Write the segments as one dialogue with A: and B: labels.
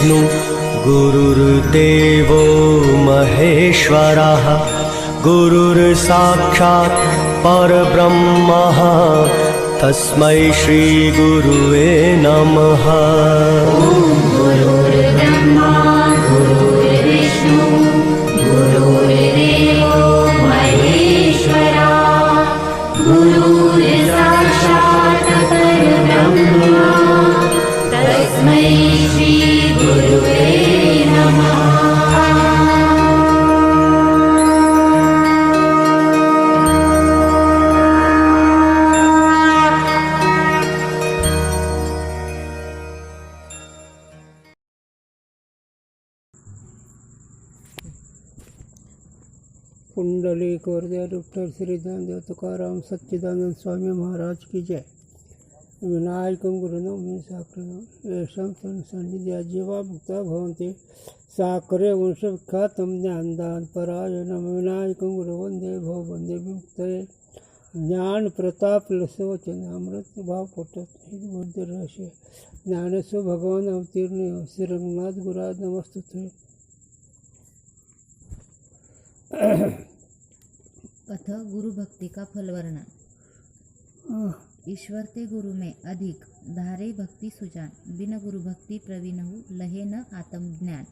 A: गुरुर्विष्णु गुरुर्देवो महेश्वरः गुरुर्साक्षात् परब्रह्मः तस्मै श्रीगुरुवे नमः।
B: गुरुर्ब्रह्मा गुरुर्विष्णु गुरुर्देवो महेश्वरा गुरुर्साक्षात् परब्रह्मा तस्मै श्रीगुरुवे नमः।
C: पुंडलिक वरदे डॉक्टर श्री ज्ञानदेव तुकाराम सच्चिदानंद स्वामी महाराज की जय। विनायकं गुरुनं साकरं येषां सन्निध्या जीवा मुक्ता भवन्ति साकरे वंशविख्यातं ज्ञानदान परायणं विनायकं गुरु वंदे भव वंदे विमुक्तये ज्ञान प्रताप लसवचन अमृत भाव पोटत बुद्ध रहस्य ज्ञानसो भगवान अवतीर्ण श्री रंगनाथ गुरुराज नमस्तुते।
D: अथ गुरु भक्ति का फल वर्णन। ईश्वर ते गुरु में अधिक धारे भक्ति सुजान बिन गुरु भक्ति प्रवीणहु लहे न आत्म ज्ञान।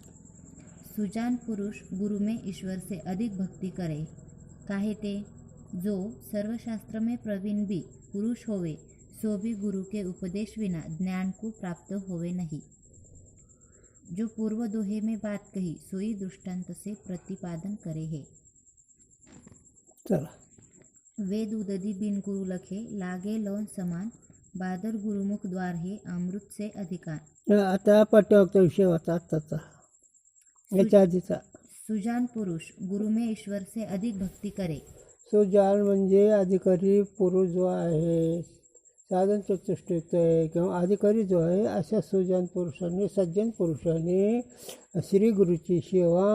D: सुजान पुरुष गुरु में ईश्वर से अधिक भक्ति करे काहे ते जो सर्वशास्त्र में प्रवीण भी पुरुष होवे सो भी गुरु के उपदेश बिना ज्ञान को प्राप्त होवे नहीं। जो पूर्व दोहे में बात कही सोई दृष्टांत से प्रतिपादन करे है।
C: चला
D: वेद उददी बिन गुरु लखे लागे लौन समान बादर गुरुमुख द्वार है अमृत से अधिकार।
C: आता पाठ्यवक्ता विषय होता आत्ताचा याच्या आधीचा।
D: सुजान पुरुष गुरु में ईश्वर से अधिक भक्ती करे।
C: सुजान म्हणजे अधिकारी पुरुष जो आहे साधन चतुष्टयुक्त आहे किंवा अधिकारी जो आहे अशा सुजान पुरुषांनी सज्जन पुरुषांनी श्री गुरुची सेवा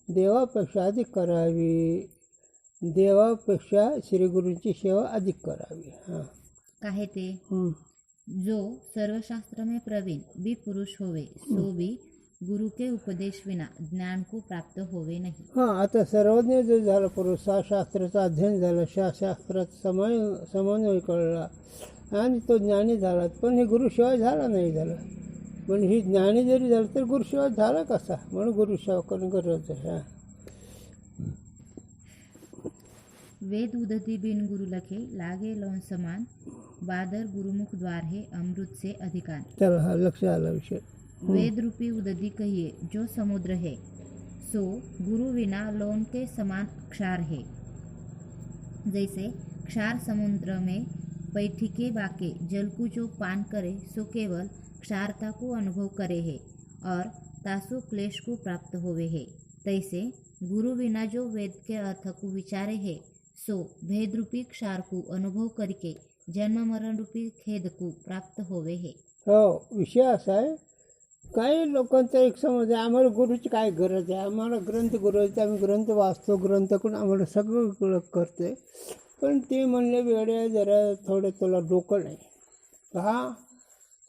C: देवापेक्षा अधिक करावी। देवापेक्षा श्री गुरुची सेवा अधिक करावी। हां
D: काहे ते जो सर्वशास्त्र में प्रवीण भी पुरुष होवे सो भी गुरु के उपदेश विना ज्ञान को प्राप्त होवे नहीं।
C: हां आता सर्वज्ञ जो झाला पुरुष शास्त्राचं अध्ययन झालं शास्त्रात समन्वय कळला आणि तो ज्ञानी झाला पण हे गुरुशिवाय झाला नाही झाला। पण ही ज्ञानी जरी झालं तर गुरुशिवाय झाला कसा म्हणून गुरुसेवा करणं गरजेचं आहे।
D: वेद उदती बिन गुरु लखे लागे लौन समान बादर गुरुमुख द्वार है अमृत से अधिकार।
C: चला हा लक्ष आला विषय।
D: वेद रूपी उददी कहिए जो समुद्र है सो गुरु बिना लौन के समान क्षार है। जैसे क्षार समुद्र में पैठी के बाके जल को जो पान करे सो केवल क्षारता को अनुभव करे है और तासु क्लेश को प्राप्त होवे है। तैसे गुरु बिना जो वेद के अर्थ को विचारे है सो भेद रूपी क्षार को अनुभव करके जन्म मरण रूपी खेद को प्राप्त होवे है।
C: हो विषय असा आहे काही लोकांचा एक समज आहे आम्हाला गुरुची काय गरज आहे आम्हाला ग्रंथ गरज आम्ही ग्रंथ वाचतो ग्रंथाकडून आम्हाला सगळं करते पण ते म्हणले वेळे जरा थोडं तुला डोकं नाही। हा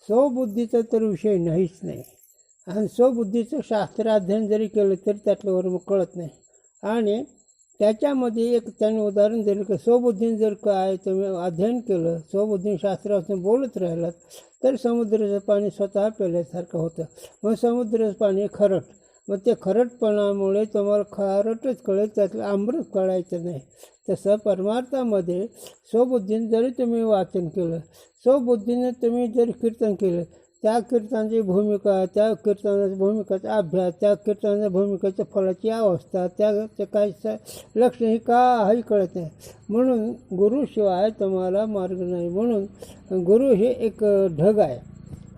C: स्वबुद्धीचा तर विषय नाहीच नाही आणि स्वबुद्धीचं शास्त्र अध्ययन जरी केलं तरी त्यातलं वर्म कळत नाही। आणि त्याच्यामध्ये एक त्याने उदाहरण दिलं की स्वबुद्धीने जर काय तुम्ही अध्ययन केलं स्वबुद्धीने शास्त्रापासून बोलत राहिलात तर समुद्राचं पाणी स्वतः प्यायल्यासारखं होतं। मग समुद्राचं पाणी खरट मग ते खरटपणामुळे तुम्हाला खारटच कळेल त्यातलं अमृत कळायचं नाही। तसं परमार्थामध्ये स्वबुद्धीने जरी तुम्ही वाचन केलं स्वबुद्धीने तुम्ही जर कीर्तन केलं त्या कीर्तनाची भूमिका त्या कीर्तनाच्या भूमिकाचा अभ्यास त्या कीर्तनाच्या भूमिकेच्या फळाची अवस्था त्याचं काय लक्षण ही काही कळत नाही। म्हणून गुरुशिवाय तुम्हाला मार्ग नाही। म्हणून गुरु हे एक ढग आहे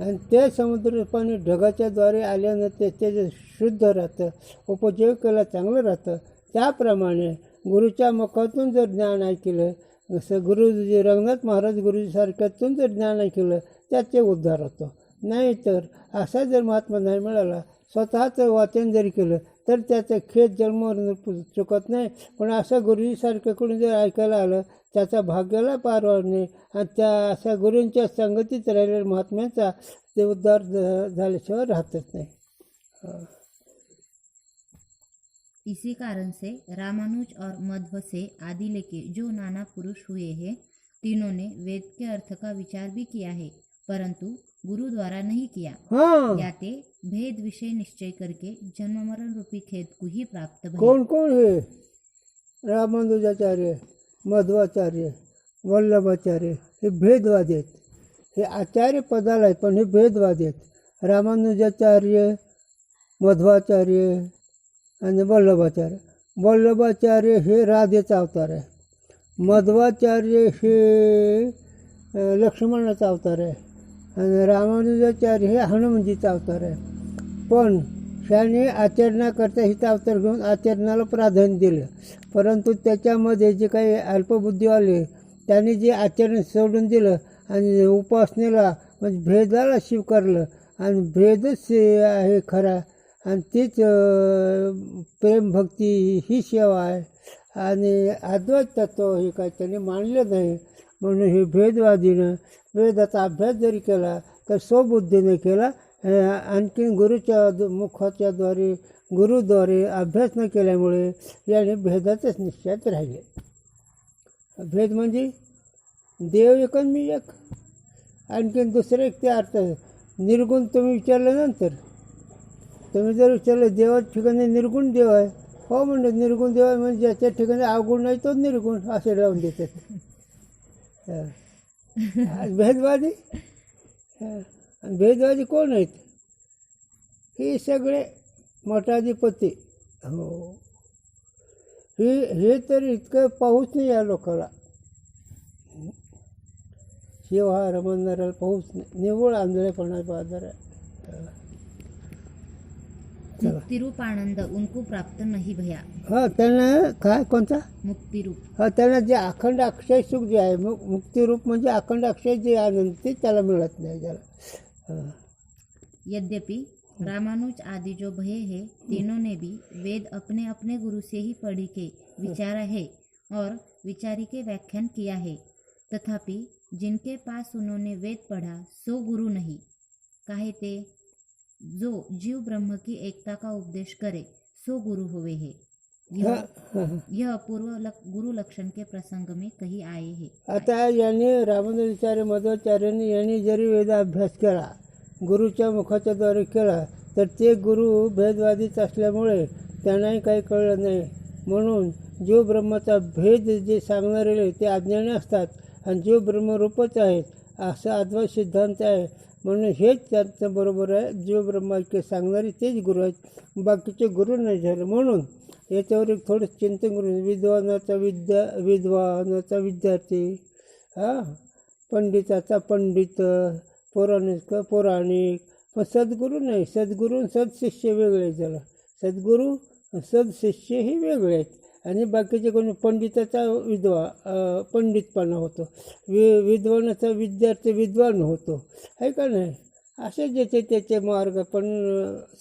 C: आणि ते समुद्र पाणी ढगाच्याद्वारे आल्यानं ते शुद्ध राहतं उपयोग केला चांगलं राहतं। त्याप्रमाणे गुरुच्या मुखातून जर ज्ञान ऐकलं जसं गुरुजी रंगनाथ महाराज गुरुजीसारख्यातून जर ज्ञान ऐकलं त्याचे उद्धार होतो। नाहीतर असा जर महात्मा नाही मिळाला स्वतःचं वाचन जरी केलं तर त्याचं खेद जन्म चुकत नाही। पण असं गुरुजीसारख्याकडून जर ऐकायला आलं त्याचा भाग्याला पार वाढणे आणि त्या अशा गुरूंच्या संगतीत राहिलेल्या महात्म्यांचा ते उद्धार झाल्याशिवाय राहतच नाही।
D: इसी कारण से रामानुज और मध्व से आदि लेके जो नाना पुरुष हुए हैं, तीनों ने वेद के अर्थ का विचार भी किया है, परंतु गुरु द्वारा नहीं किया।
C: हाँ,
D: या ते भेद विषय निश्चय करके जन्म मरण रूपी खेद को ही प्राप्त भये।
C: कोण कोण हे? रामानुजाचार्य, मध्वाचार्य, वल्लभाचार्य हे भेदवादी आहेत. हे आचार्य पदाला आहेत पण हे भेदवादी आहेत. रामानुजाचार्य, मध्वाचार्य आणि वल्लभाचार्य. वल्लभाचार्य हे राधेचा अवतार आहे. मध्वाचार्य हे लक्ष्मणाचा अवतार आहे आणि रामानुजाचार्य हे हनुमानजीचा अवतार आहे. पण ह्याने आचरणाकरता हिचा अवतार घेऊन आचरणाला प्राधान्य दिलं, परंतु त्याच्यामध्ये जे काही अल्पबुद्धीवाले त्यांनी जे आचरण सोडून दिलं आणि उपासनेला म्हणजे भेदाला स्वीकारलं आणि भेदच आहे खरा आणि तीच प्रेमभक्ती ही सेवा आहे आणि अद्वैत तत्व हे काय त्यांनी मानलं नाही. म्हणून हे भेदवादीनं वेदाचा अभ्यास जरी केला तर स्वबुद्धीने केला, आणखीन गुरुच्या मुखाच्याद्वारे गुरुद्वारे अभ्यास न केल्यामुळे याने भेदाचंच निश्चयात राहिले. भेद म्हणजे देव एक आणि मी एक. आणखीन दुसरं एक ते अर्थ निर्गुण तुम्ही विचारल्यानंतर तुम्ही जर विचारलं देवाच्या ठिकाणी निर्गुण देव आहे, हो म्हणजे निर्गुण देव आहे म्हणजे ज्याच्या ठिकाणी अवगुण नाही तो निर्गुण असे लावून देतात. भेदवादी भेदवादी कोण आहेत? हे सगळे मठाधिपती. हो, हे तर इतकं पाहूच नाही या लोकाला. शिवहार म्हणणाऱ्याला पाहूच नाही, निव्वळ आंधळेपणाचा आधार आहे.
D: मुक्तिरूप आनंद उनको प्राप्त नाही भया.
C: हा, त्यांना काय कोणता
D: मुक्तिरूप,
C: हा त्यांना जे अखंड अक्षय सुख जे आहे, मुक्तिरूप म्हणजे अखंड अक्षय जे आनंद ते त्याला मिळत नाही त्याला.
D: यद्यपि रामानुज आदि जो भये है, तीनों ने भी वेद अपने अपने गुरु से ही पढ़ी के विचारा है और विचारी के व्याख्यान किया है, तथापि जिनके पास उन्होंने वेद पढ़ा सो गुरु नहीं. काहे ते जो जीव ब्रह्म की एकता का उपदेश करे सो गुरु हुए है. यह पूर्व गुरु लक्षण के प्रसंग में कही आए है.
C: आता याने रामानुजाचार्य मध्वाचार्यांनी यांनी जरी वेद अभ्यास केला, गुरुच्या मुखाच्या द्वारे केला, तर ते गुरु भेदवादीच असल्यामुळे त्यांनाही काही कळलं नाही. म्हणून जीव ब्रह्माचा भेद जे सांगणारे ते अज्ञानी असतात आणि जीव ब्रह्मरूपच आहेत असा अद्वैत सिद्धांत आहे. म्हणून हेच त्यांचं बरोबर आहे. जीव ब्रह्माचे सांगणारे तेच गुरु आहेत, बाकीचे गुरु नाही झाले. म्हणून याच्यावर एक थोडं चिंतन करून विद्वानाचा विद्यार्थी, पंडिताचा पंडित, पौराणिक, पण सद्गुरू नाही. सद्गुरू सदशिष्य वेगळे झालं. सद्गुरू सदशिष्य ही वेगळे आहेत आणि बाकीचे कोणी पंडिताचा पंडितपणा होतो, विद्वानाचा विद्यार्थी विद्वान होतो, आहे का नाही. असे ज्याचे त्याचे मार्ग, पण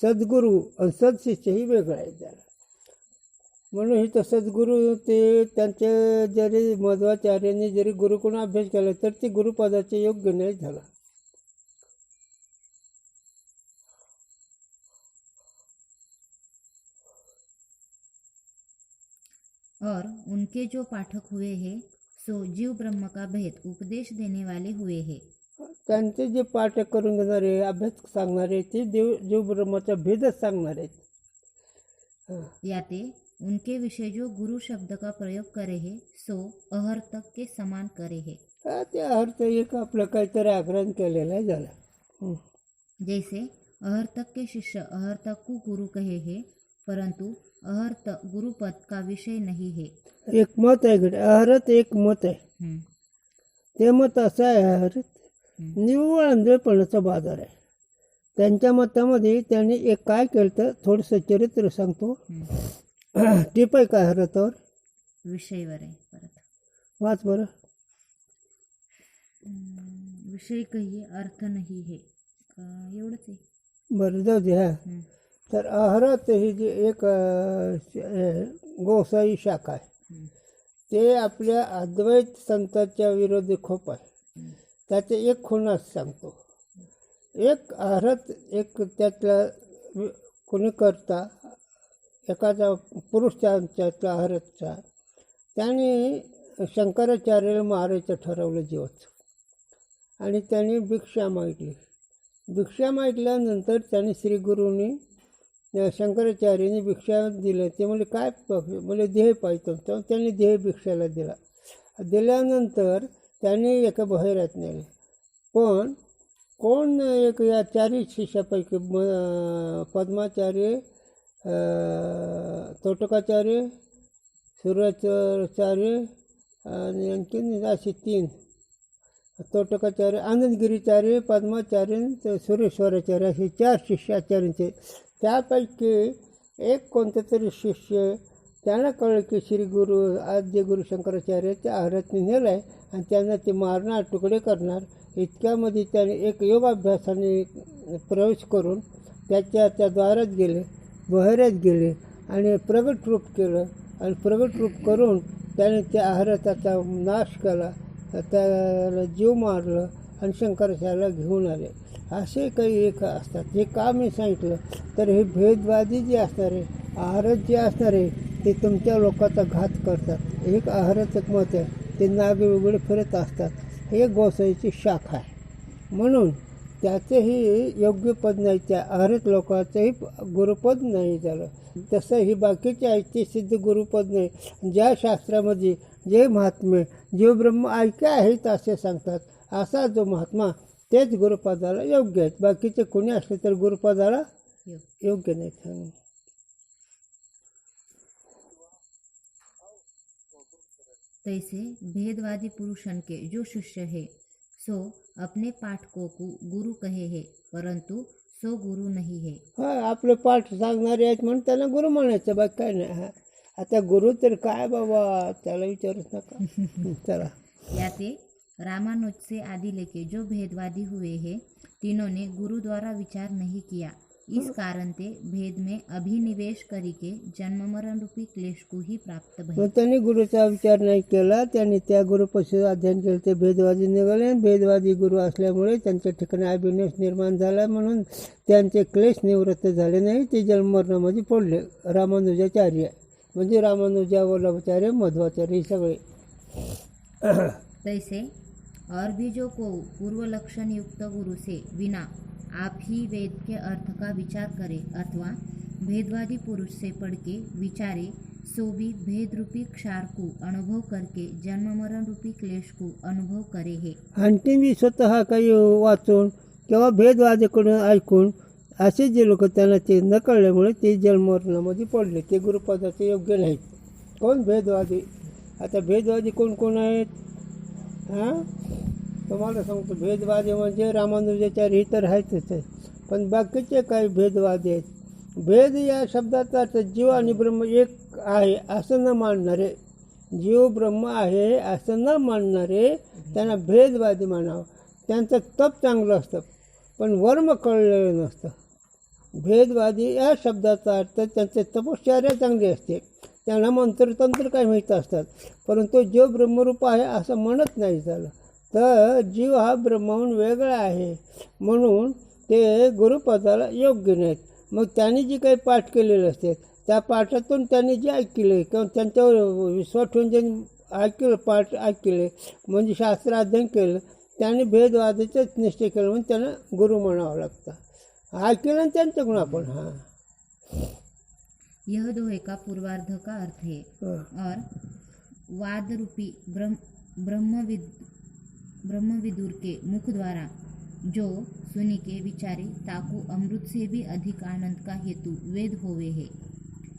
C: सद्गुरू आणि सदशिष्य ही वेगळं आहे त्याला. म्हणून हे तर सद्गुरू ते त्यांचे जरी मध्वाचार्यांनी जरी गुरुकडून अभ्यास केला तर ते गुरुपदाचे योग्य नाही झाला.
D: और उनके जो पाठक हुए हैं सो जीव ब्रह्म का भेद उपदेश देने वाले हुए हैं.
C: त्यांचे जे पाठक करून घेणारे, अभ्यास सांगणारे ते जीव ब्रह्माचा भेदच सांगणार आहेत.
D: याते उनके विषय जो गुरु शब्द का प्रयोग करे है सो अहर्तक के समान करे है.
C: ते अर्थ एक आपलं काहीतरी आग्रह केलेला आहे झाला.
D: जैसे अहर्तक के शिष्य अहर्तक को गुरु कहे है, परंतु अहर्त गुरुपद का विषय नहीं है.
C: एक मत आहे इकडे, अहरत एक मत आहे. ते मत असं आहे, अहरत निव्वळ आंधळेपणाचा बाजार आहे. त्यांच्या मतामध्ये त्यांनी एक काय केलं तर थोडंसं चरित्र सांगतो. टिप आहे का अहरतावर?
D: विषयवर आहे परत
C: वाच बरं.
D: विषय कहिए अर्थ नाही है, एवढंच आहे.
C: बरं जाऊ दे. हा, तर अहरत ही जी एक गोसाई शाखा आहे, ते आपल्या अद्वैत संतांच्या विरोधी खोप आहे. त्याचे एक खुणास सांगतो. एक अहरत एक त्यातला कोणी करता एखादा पुरुष त्यातला हरतचा त्याने शंकराचार्याला मारायचं ठरवलं जीवाचं आणि त्याने भिक्षा मागितली. भिक्षा मागितल्यानंतर त्याने श्रीगुरूंनी शंकराचार्याने भिक्षा दिलं. ते म्हणजे काय म्हणजे देह पाहिजे, तेव्हा त्यांनी देह भिक्षाला दिला. दिल्यानंतर त्याने एका बहिरात नेले. पण कोण एक या चारही शिष्यापैकी पद्माचार्य, तोटकाचार्य, सूर्याचार्य आणि आणखीन असे 3 तोटकाचार्य, आनंदगिरीचार्य, पद्माचार्य, सुरेश्वराचार्य असे 4 शिष्याचार्यांचे. त्यापैकी एक कोणतं तरी शिष्य त्यांना कळलं की श्रीगुरू आद्य गुरु शंकराचार्य त्या आहारातने नेलं आहे आणि त्यांना ते मारणार, तुकडे करणार. इतक्यामध्ये त्याने एक योगाभ्यासाने प्रवेश करून त्या द्वारात गेले, बहिरात गेले आणि प्रगट रूप केलं आणि प्रगट रूप करून त्याने त्या आहाराचा नाश केला, त्याला जीव मारलं आणि शंकराचार्याला घेऊन आले. असे काही एक असतात. हे का मी सांगितलं तर हे भेदवादी जे असणारे आहारात जे असणारे ते तुमच्या लोकांचा घात करतात. एक आहाराचं मत आहे, ते नाग वेगळे फिरत असतात. हे गोसाईची शाखा आहे म्हणून त्याचंही योग्य पद नाही, त्या आहारत लोकांचंही गुरुपद नाही झालं. तसं ही बाकीचे आहेत ते सिद्ध गुरुपद नाही. ज्या शास्त्रामध्ये जे महात्मे जीव ब्रह्म ऐक्य आहेत असे सांगतात, असा जो महात्मा तेच गुरुपदाला योग्य आहेत. बाकीचे कोणी असले तर गुरुपदाला योग्य नाहीत.
D: तैसे भेदवादी पुरुषन के जो शिष्य है सो अपने पाठकों को गुरु कहे है, परंतु सो गुरु नहीं है.
C: हा, आपले पाठ सांगणारे आहेत म्हणून त्यांना गुरु म्हणायचं, बाकी काय नाही. हा, आता गुरु तर काय बाबा, त्याला विचारूच नका. चला.
D: याते रामानुज से आदि लेके जो भेदवादी हुए हैं तीनों ने गुरु द्वारा विचार नहीं किया. इस कारण ते भेद में अभिनिवेश करके जन्म मरण रूपी क्लेश को ही प्राप्त भय.
C: मग त्यांनी गुरुचा विचार नाही केला. त्यांनी त्या गुरुपासून अध्ययन केलं. ते भेदवादी निघाले. भेदवादी गुरु असल्यामुळे त्यांच्या ठिकाणी अभिनिवेश निर्माण झाला म्हणून त्यांचे क्लेश निवृत्त झाले नाही. ते जन्ममरणामध्ये पडले. रामानुजाचार्य म्हणजे रामानुजा, वल्लभाचार्य, मध्वाचार्य हे सगळे.
D: तैसे और भी जो को पूर्व लक्षण युक्त गुरु से बिना आप ही वेद के अर्थ का विचार करे अथवा भेदवादी पुरुष से पढ़ के विचारे सो भी भेद रूपी क्षार को अनुभव करके जन्म मरण रूपी क्लेश को अनुभव करे है.
C: आणखी मी स्वतः काही वाचून किंवा भेदवादीकडून ऐकून असे जे लोक त्यांना ते न कळल्यामुळे ते जन्ममरणामध्ये पडले. ते गुरुपदाचे योग्य नाहीत. कोण भेदवादी? आता भेदवादी कोण कोण आहेत? हां, तुम्हाला सांगतो. भेदवादी म्हणजे रामानुजाचार्य तर आहेतच आहे, पण बाकीचे काही भेदवादी आहेत. भेद या शब्दाचा अर्थ जीव आणि ब्रह्म एक आहे असं न मानणारे, जीव ब्रह्म आहे असं न मानणारे त्यांना भेदवादी म्हणावं. त्यांचं तप चांगलं असतं पण वर्म कळलेलं नसतं. भेदवादी या शब्दाचा अर्थ त्यांचे तपश्चर्या चांगली असते, त्यांना मंत्रतंत्र काय माहीत असतात, परंतु जीव ब्रह्मरूप आहे असं म्हणत नाही झालं. तर जीव हा ब्रह्माहून वेगळा आहे म्हणून ते गुरुपदाला योग्य नाहीत. मग त्यांनी जी काही पाठ केलेले असते त्या पाठातून त्यांनी जे ऐकले किंवा त्यांच्यावर विश्वास ठेवून ज्यांनी ऐकलं, पाठ ऐकले म्हणजे शास्त्र अध्ययन केलं, त्यांनी भेदवादाचंच निश्चय केलं म्हणून त्यांना गुरु म्हणावं लागतं. ऐकलं आणि त्यांच्याकडून आपण. हां,
D: यह दोहे का पूर्वार्ध का अर्थ है और वाद रूपी ब्रह्मविदुर के मुख द्वारा जो सुनी के विचारे ताकू अमृत से भी अधिक आनंद का हेतु वेद होवे है.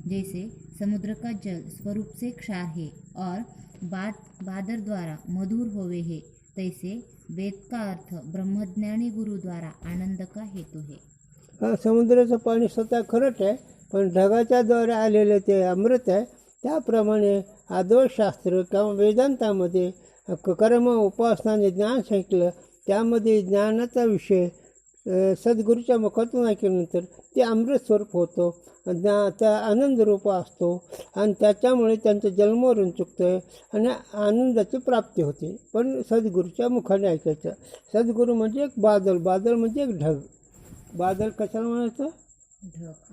D: जैसे समुद्र का जल स्वरूप से क्षार है और बादर द्वारा मधुर होवे है, तैसे वेद का अर्थ ब्रह्मज्ञानी गुरु द्वारा आनंद का हेतु है.
C: हां, समुद्राचं पाणी स्वतः खरंच आहे पण ढगाच्या द्वारे आलेलं ते अमृत आहे. त्याप्रमाणे आदर्शशास्त्र किंवा वेदांतामध्ये कर्म उपासनाने ज्ञान सांगितलं, त्यामध्ये ज्ञानाचा विषय सद्गुरूच्या मुखातून ऐकल्यानंतर ते अमृत स्वरूप होतो, त्या आनंदरूप असतो आणि त्याच्यामुळे त्यांचं जन्ममरण चुकतं आणि आनंदाची प्राप्ती होते. पण सद्गुरूच्या मुखाने ऐकायचं. सद्गुरू म्हणजे एक बादल, बादल म्हणजे एक ढग. बादल कशाला म्हणायचं?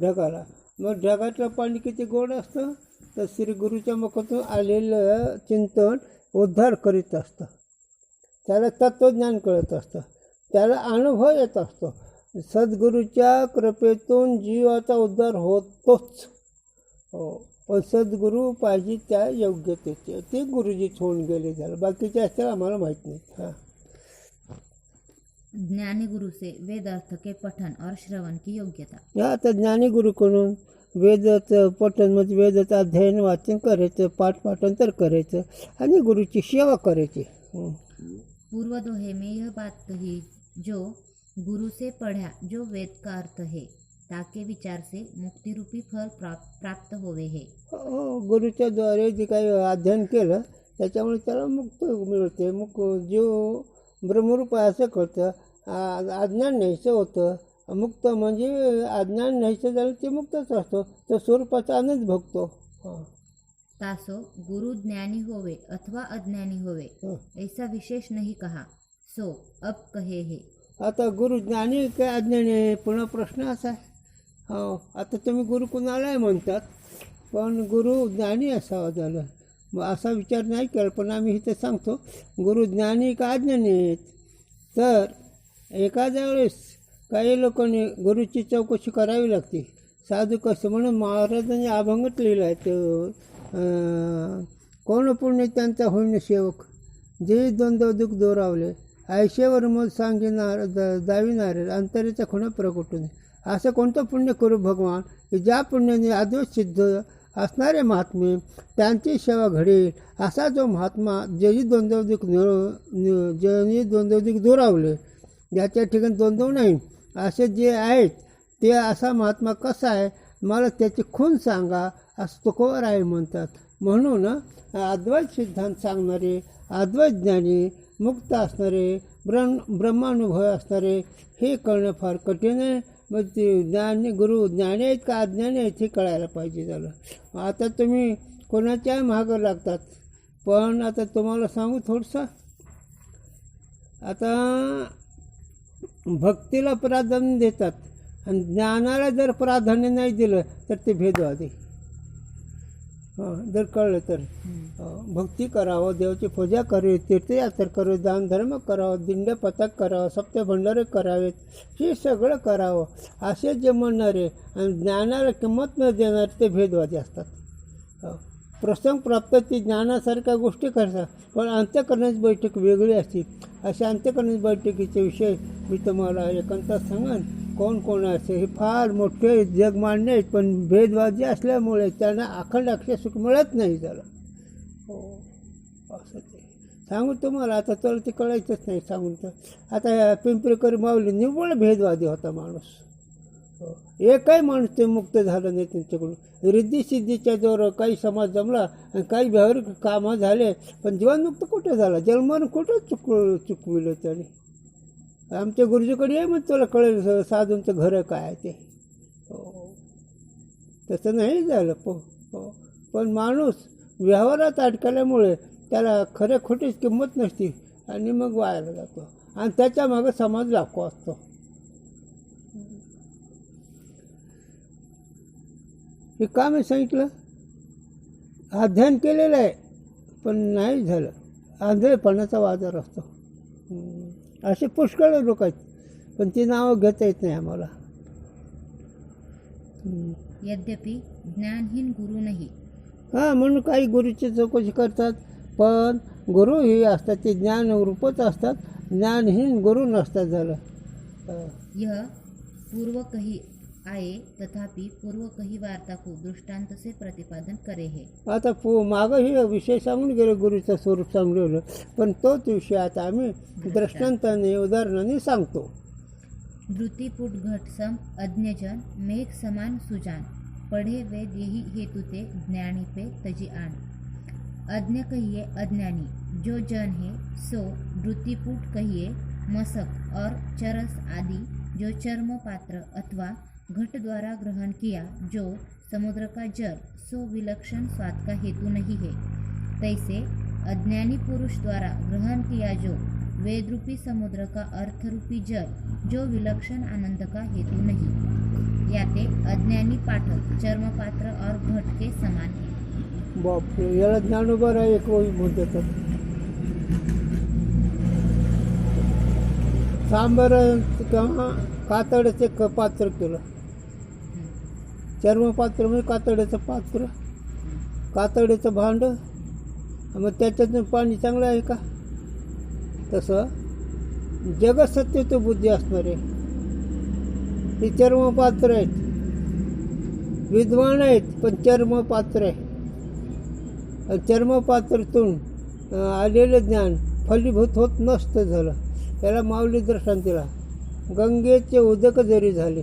C: ढगाला. मग ढगातलं पाणी किती गोड असतं, तर श्री गुरुच्या मुखातून आलेलं चिंतन उद्धार करीत असतं. त्याला तत्त्वज्ञान कळत असतं, त्याला अनुभव येत असतो. सद्गुरूच्या कृपेतून जीवाचा उद्धार होतोच. हो, पण सद्गुरू पाहिजे त्या योग्यतेचे, ते गुरुजीच होऊन गेले झालं. बाकीचे असतील आम्हाला माहीत नाही. हां,
D: ज्ञानी गुरु से वेद अर्थ के पठन और श्रवण की योग्यता.
C: या आता ज्ञानी गुरुकडून वेदाचं पठण म्हणजे वेदाचं अध्ययन वाचन करायचं, पाठपाठांतर करायचं आणि गुरुची सेवा करायची.
D: पूर्व दोहे में यह बात कही, जो गुरु से पढ़ा जो वेद का अर्थ है, ताके विचार से मुक्ति रूपी फल प्राप्त होवे है.
C: हो, गुरुच्या द्वारे जे काही अध्ययन केलं त्याच्यामुळे त्याला मुक्त मिळते. जीव ब्रह्मरूप आहे असं कळतं. अज्ञान नाहीचं होतं. मुक्त म्हणजे अज्ञान नाहीचं झालं ते मुक्तच असतो, तो स्वरूपाचा आनंद भोगतो.
D: तासो गुरु ज्ञानी होवे अथवा अज्ञानी होवे ऐसा विशेष नहीं कहा, सो अब कहे है.
C: आता गुरु ज्ञानी काय अज्ञानी आहे, पुन्हा प्रश्न असा आहे. हो, आता तुम्ही गुरु कुणालाही म्हणतात, पण गुरु ज्ञानी असावा झालं. मग असा विचार नाही केला, पण आम्ही इथे सांगतो गुरु ज्ञानी का अज्ञानी आहेत. तर एखाद्या वेळेस काही लोकांनी गुरुची चौकशी करावी लागते. साधू कसं म्हणून महाराजांनी अभंगत लिहिला आहे, तो कोण पुण्य त्यांचा होईन सेवक, जे द्वंद्व दुःख दोरावले, आयशेवर मग सांगिनार दाविणारे अंतरेचा खुणा प्रकटून. असं कोणतं पुण्य करू भगवान की ज्या पुण्याने अद्वैत सिद्ध असणारे महात्मे त्यांची सेवा घडेल. असा जो महात्मा ज्याची द्वंद्वदिक ज्यांनी द्वंद्वदिक दुरावले, ज्याच्या ठिकाणी द्वंद्व नाही असे जे आहेत, ते असा महात्मा कसा आहे, मला त्याची खूण सांगा असं तुकोबार आहे म्हणतात. म्हणून अद्वैत सिद्धांत सांगणारे, अद्वैत ज्ञानी, मुक्त असणारे, ब्रह्मानुभव असणारे हे कळणं फार कठीण आहे. मग ते ज्ञानी गुरु ज्ञानी आहेत का अज्ञानी आहेत हे कळायला पाहिजे झालं. आता तुम्ही कोणाच्याही मागं लागतात, पण आता तुम्हाला सांगू थोडंसं. आता भक्तीला प्राधान्य देतात आणि ज्ञानाला जर प्राधान्य नाही दिलं तर ते भेदवादी. जर कळलं तर भक्ती करावं, देवाची पूजा करावी, तीर्थयात्रा करावी, दानधर्म करावं, दिंड्या पथक करावं, सप्ते भंडारे करावेत, हे सगळं करावं असे जे म्हणणारे आणि ज्ञानाला किंमत न देणारे ते भेदवादी असतात. प्रसंग प्राप्त ती ज्ञानासारख्या गोष्टी करतात, पण अंत्यकरणाची बैठक वेगळी असते. अशा अंत्यकरणाची बैठकीचे विषय मी तुम्हाला एकांतात सांगेन. कोण कोण असे हे फार मोठे जग मान्य आहेत, पण भेदवादी असल्यामुळे त्यांना अखंड अक्षय सुख मिळत नाही त्याला. हो, असं ते सांगून तुम्हाला आता तर ते कळायचंच नाही सांगून. तर आता पिंपरीकर माऊली निव्वळ भेदवादी होता माणूस. एकही माणूस ते मुक्त झालं नाही त्यांच्याकडून. रिद्धिसिद्धीच्या जोर काही समाज जमला आणि काही व्यावहारिक कामं झाले, पण जीवनमुक्त कुठे झाला, जन्मानं कुठं चुकविलं त्याने. आमच्या गुरुजीकडे आहे मग तुला कळेल साधूंचं घरं काय आहे ते. तसं नाही झालं. पण माणूस व्यवहारात अडकल्यामुळे त्याला खऱ्या खोटीच किंमत नसते आणि मग वायाला जातो आणि त्याच्या मागं समाज लाखो असतो. हे का मी सांगितलं, अध्ययन केलेलं आहे पण नाही झालं, आंधळेपणाचा बाजार असतो. असे पुष्कळ लोक आहेत, पण ती नावं घेता येत नाही आम्हाला.
D: यद्यपि ज्ञानहीन गुरु नाही.
C: हां, म्हणून काही गुरुची चौकशी करतात, पण गुरु हे असतात ते ज्ञान रूपच असतात, ज्ञानहीन गुरु नसतात झालं.
D: यह पूर्व कही आए तथापि पूर्व कही वार्ता को दृष्टांत से प्रतिपादन करे है.
C: आता मागं हे विषय सांगून गेलो, गुरुचं स्वरूप सांगलेलं, पण तोच विषय आता आम्ही दृष्टांताने उदाहरणाने सांगतो.
D: धृतिपुट घट सम अज्ञजन मेघ समान सुजान, पढ़े वेद यही हेतु ते ज्ञानी पे तजी आन. अज्ञ कहिए अज्ञानी, जो जन है सो धृतिपुट कहिए मसक और चरस आदि जो चर्म पात्र अथवा घट द्वारा ग्रहण किया, जो समुद्र का जल सो विलक्षण स्वाद का हेतु नहीं है. तैसे अज्ञानी पुरुष द्वारा ग्रहण किया जो वेद रूपी समुद्र का अर्थ रूपी जल, जो विलक्षण आनंद का हेतु नहीं. याते अज्ञानी पाठक चर्मपात्र और घट के समान है।
C: बापरे, याला ज्ञानोबा राय एक ओळी म्हणतात. सांबर किंवा कातड्याचे पात्र केलं. चर्मपात्र म्हणजे कातड्याचं पात्र, कातड्याचं भांड, मग त्याच्यातून पाणी चांगलं आहे का? तसं जगत सत्य तो बुद्धी असणार आहे. ते चर्मपात्र आहेत, विद्वान आहेत पण चर्मपात्र आहे. चर्मपात्रातून आलेलं ज्ञान फलीभूत होत नसतं झालं. त्याला माऊली दृष्टांतीला गंगेचे उदक जरी झाले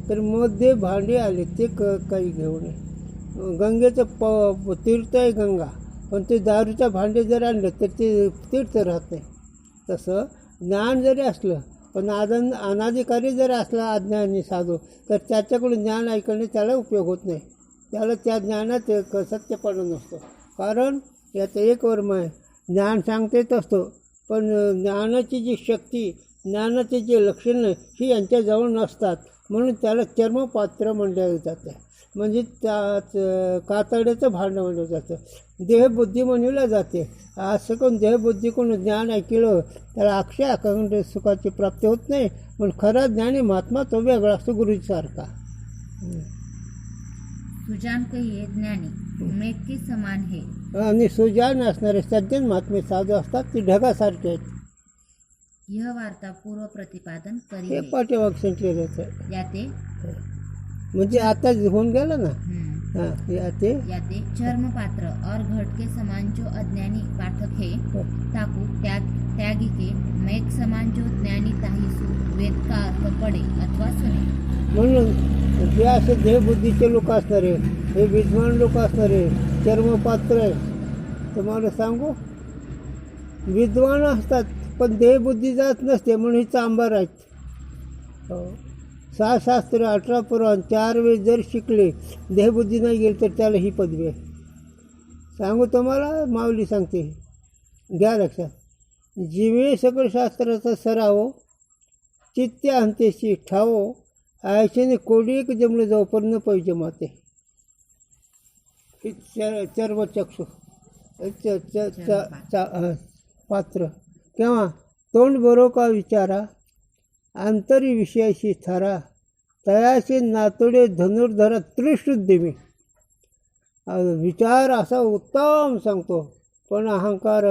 C: तर मध्ये भांडे आले ते काही घेऊ नये. गंगेचं तीर्थ आहे गंगा, पण ते दारूच्या भांडे जर आणले तर ते तीर्थ राहत नाही. तसं ज्ञान जरी असलं पण अनाधिकारी जर असला अज्ञानी साधू तर त्याच्याकडून ज्ञान ऐकणे त्याला उपयोग होत नाही. त्याला त्या ज्ञानात सत्यपणा नसतो. कारण याचं एक वर्म आहे, ज्ञान सांगता येत असतो पण ज्ञानाची जी शक्ती, ज्ञानाचे जे लक्षणं ही यांच्याजवळ नसतात. म्हणून त्याला चर्मपात्र म्हणलं जातं. म्हणजे त्यात कातड्याचं भांडं म्हणलं जातं. देहबुद्धी म्हणलं जाते. असं कोण देहबुद्धीकडून ज्ञान ऐकलं त्याला अक्षय अखंड सुखाची प्राप्ती होत नाही. पण खरा ज्ञानी महात्मा तो वेगळा असतो, गुरुसारखा.
D: सुजान कहिये ज्ञानी मेघ के समान है.
C: आणि सुजान असणारे सज्जन महात्मे साधू असतात ते ढगासारखे आहेत.
D: यह वार्ता पूर्व प्रतिपादन करी
C: हे
D: है.
C: पाठीमाग संकेत आहे.
D: याते
C: म्हणजे आता होऊन गेलं ना.
D: हम्म,
C: हां,
D: याते चर्मपात्र और घट के समान जो अज्ञानी पाठक है ताकू त्यागी के मेघ समान जो ज्ञानी ताहिसु वेद का अर्थ पडे अथवा सुने.
C: म्हणून जे असे देहबुद्धीचे लोक असणारे, हे विद्वान लोक असणारे चर्मपात्र आहे. तुम्हाला सांगू, विद्वान असतात पण देहबुद्धी जात नसते म्हणून ही चांबार आहेत. 6 शास्त्र 18 पुराण 4 वेळ जर शिकले, देहबुद्धी नाही गेली तर त्याला ही पदवी आहे. सांगू तुम्हाला, माऊली सांगते, घ्या लक्षात. जिवे सकळ शास्त्राचा सराव, चित्ते अंत्येशी ठावो, आयशेने कोडी एक जमले जाऊ पण पाहिजे माते. हे चर्मचक्षु पात्र किंवा तोंड बरो का विचारा, आंतरी विषयाशी थारा, तयाशी नातोडे धनुर्धरा त्रिशुद्धिमी. विचार असा उत्तम सांगतो पण अहंकार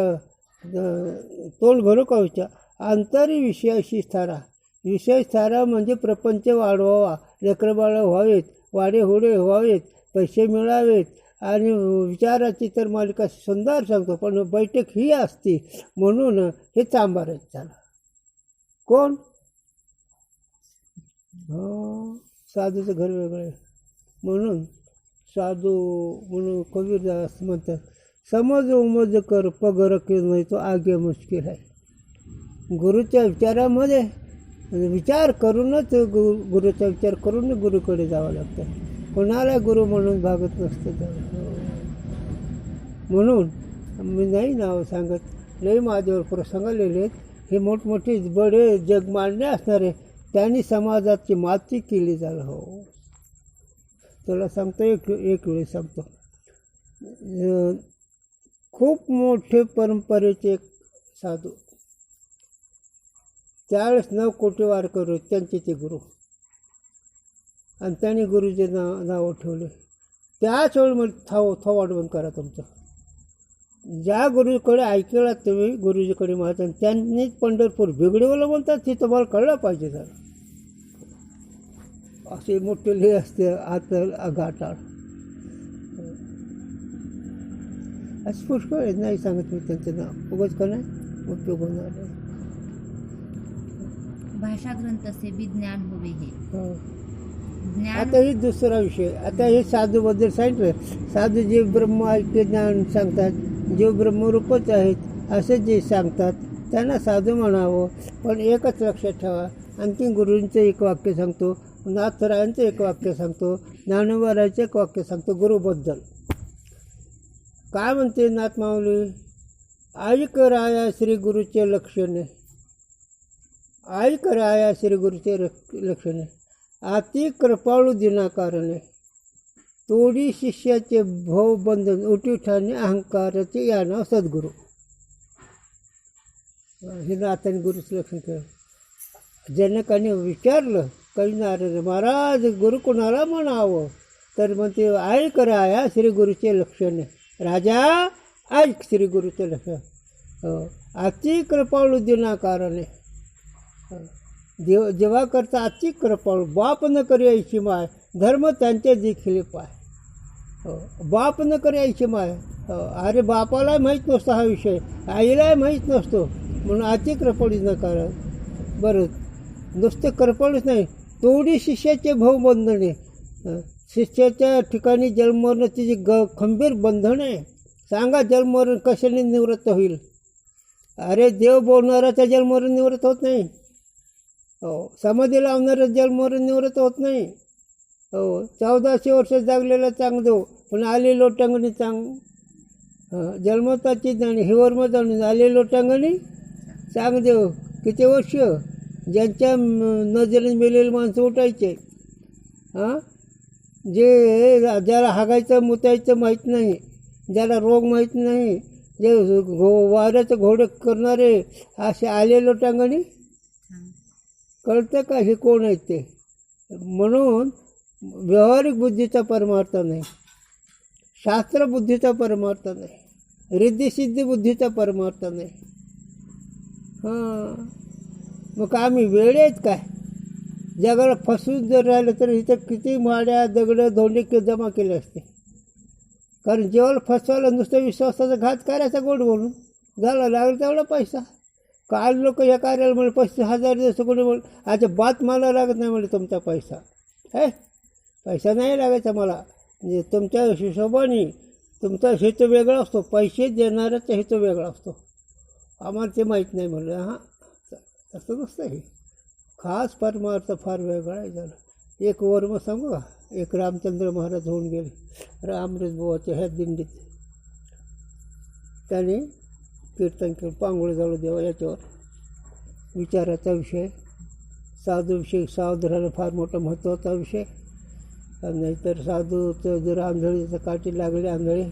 C: तोंड भरू का विचार, आंतरी विषयाशी थारा. विषय थारा म्हणजे प्रपंच वाढवावा, लेकरबाळं व्हावेत, वाडेहोडे व्हावेत, पैसे मिळावेत आणि विचाराची तर मालिका सुंदर सांगतो. पण बैठक ही असते म्हणून हे चांबार आहेत. त्याला कोण? हो, साधूचं घर वेगळं आहे. म्हणून साधू म्हणून कबीरदास म्हणतात, समज उमज कर पगर के नाही तो आगे मुश्किल आहे. गुरुच्या विचारामध्ये विचार करूनच गुरुचा विचार करून गुरुकडे जावं लागतं. कोणाला गुरु म्हणून भागत नसतं. म्हणून मी नाही नाव सांगत, लई माझ्यावर प्रसंग लिहिले आहेत. हे मोठमोठे बडे जग मांडणे असणारे त्यांनी समाजाची माती केली झालं. हो, तुला सांगतो, एक वेळेस सांगतो. खूप मोठे परंपरेचे एक साधू, 49 कोटी वारकरी त्यांचे ते गुरु, आणि त्यांनी गुरुचे नाव ठेवले. त्याच वेळी थोवाड बंद करा तुमचं. ज्या गुरुकडे ऐकला तुम्ही गुरुजीकडे महाराज, त्यांनीच पंढरपूर बिघडवलं म्हणतात, ते तुम्हाला कळलं पाहिजे. जर असे मोठे लिहि असते आत घाटाळ असं पुष्कळ नाही सांगत मी त्यांचं नाव, उगाच का नाही उपयोग होणार नाही.
D: भाषा ग्रंथ से भी ज्ञान होवे है.
C: हो.
D: ज्ञान
C: आता हे दुसरा विषय. आता हे साधूबद्दल सांगितलं. साधू जे ब्रह्म ऐक्य ज्ञान सांगतात, जे ब्रह्मरूपच आहेत असे जे सांगतात त्यांना साधू म्हणावं. पण एकच लक्षात ठेवा, आणखी गुरूंचं एक वाक्य सांगतो, नाथरायांचं एक वाक्य सांगतो, ज्ञानोबारायचं एक वाक्य सांगतो गुरुबद्दल. काय म्हणते नाथ माऊली? ऐक राया श्री गुरुचे लक्षणे, ऐक राया श्री गुरुचे लक्षणे. अति कृपाळू दिनाकारणे तोडी शिष्याचे भव बंधन उठी ठाणे अहंकाराचे या नाव सद्गुरू. हे नाथाने गुरुचं लक्षण केलं. जनकाने विचारलं काही नारायण महाराज गुरु कोणाला म्हणावं, तर मग ते ऐक राया श्री गुरुचे लक्षण. राजा ऐक श्री गुरुचे लक्षण. अति कृपाळू दिनाकारणे जेव्हा करता अति कृपाळू. बाप न करी ऐशी माय धर्म त्यांचे देखील पाय. बाप न करी ऐशी माय. अरे बापाला माहीत नसतो हा विषय, आईला माहीत नसतो, म्हणून अति कृपाळू नकार. बरं नुसते कृपाळूच नाही, तोडी शिष्याचे भाऊ बंधने. शिष्याच्या ठिकाणी जन्ममरणाची जी खंबीर बंधन आहे. सांगा जन्ममरण कशाने निवृत्त होईल. अरे देव बोलणाराचा जन्ममरण निवृत्त होत नाही. समाधी लावणारं जन्ममरण निवृत्त होत नाही. 1400 वर्ष जागलेला चांगदेव पण आले लोटांगणी जन्मताची जाणी हिवरम जाणून आले लोटांगणी चांगदेव. किती वर्ष ज्यांच्या नजरेने मेलेले माणसं उठायचे. जे ज्याला हागायचं मुतायचं माहीत नाही, ज्याला रोग माहीत नाही, जे वाऱ्याचं घोडे करणारे असे आले लोटांगणी. कळतं का हे कोण आहेत ते. म्हणून व्यावहारिक बुद्धीचा परमार्थ नाही, शास्त्र बुद्धीचा परमार्थ नाही, रिद्धिसिद्धी बुद्धीचा परमार्थ नाही. मग आम्ही वेळे आहेत काय. जगाला फसवून जर राहिलं तर इथं किती माड्या दगडं धोंडे जमा केले असते. कारण जेव्हा फसवायला नुसतं विश्वासाचा घात करायचा गोड बोलून झाला लागला तेवढा पैसा. काल लोक या कार्याला म्हणे 35,000 दिवस कोणी म्हण अच्छा बात मला लागत नाही म्हणजे तुमचा पैसा आहे. पैसा नाही लागायचा मला, म्हणजे तुमच्या हिशोबाने तुमचा हेतू वेगळा असतो, पैसे देणाऱ्याचा हेतू वेगळा असतो. आम्हाला ते माहीत नाही म्हणलं. हां तसं नसतं. हे खास परमार्थ फार वेगळा आहे. झालं एक वर्म सांगू का. एक रामचंद्र महाराज होऊन गेले रामरेशबुवाच्या ह्या दिंडीत. त्याने कीर्तन केलं पांगोळजवळ देवा याच्यावर विचाराचा विषय, साधूविषयी साधू राहणं फार मोठा महत्त्वाचा विषय. नाहीतर साधूचं जर आंधळीचं काठी लागले आंधळे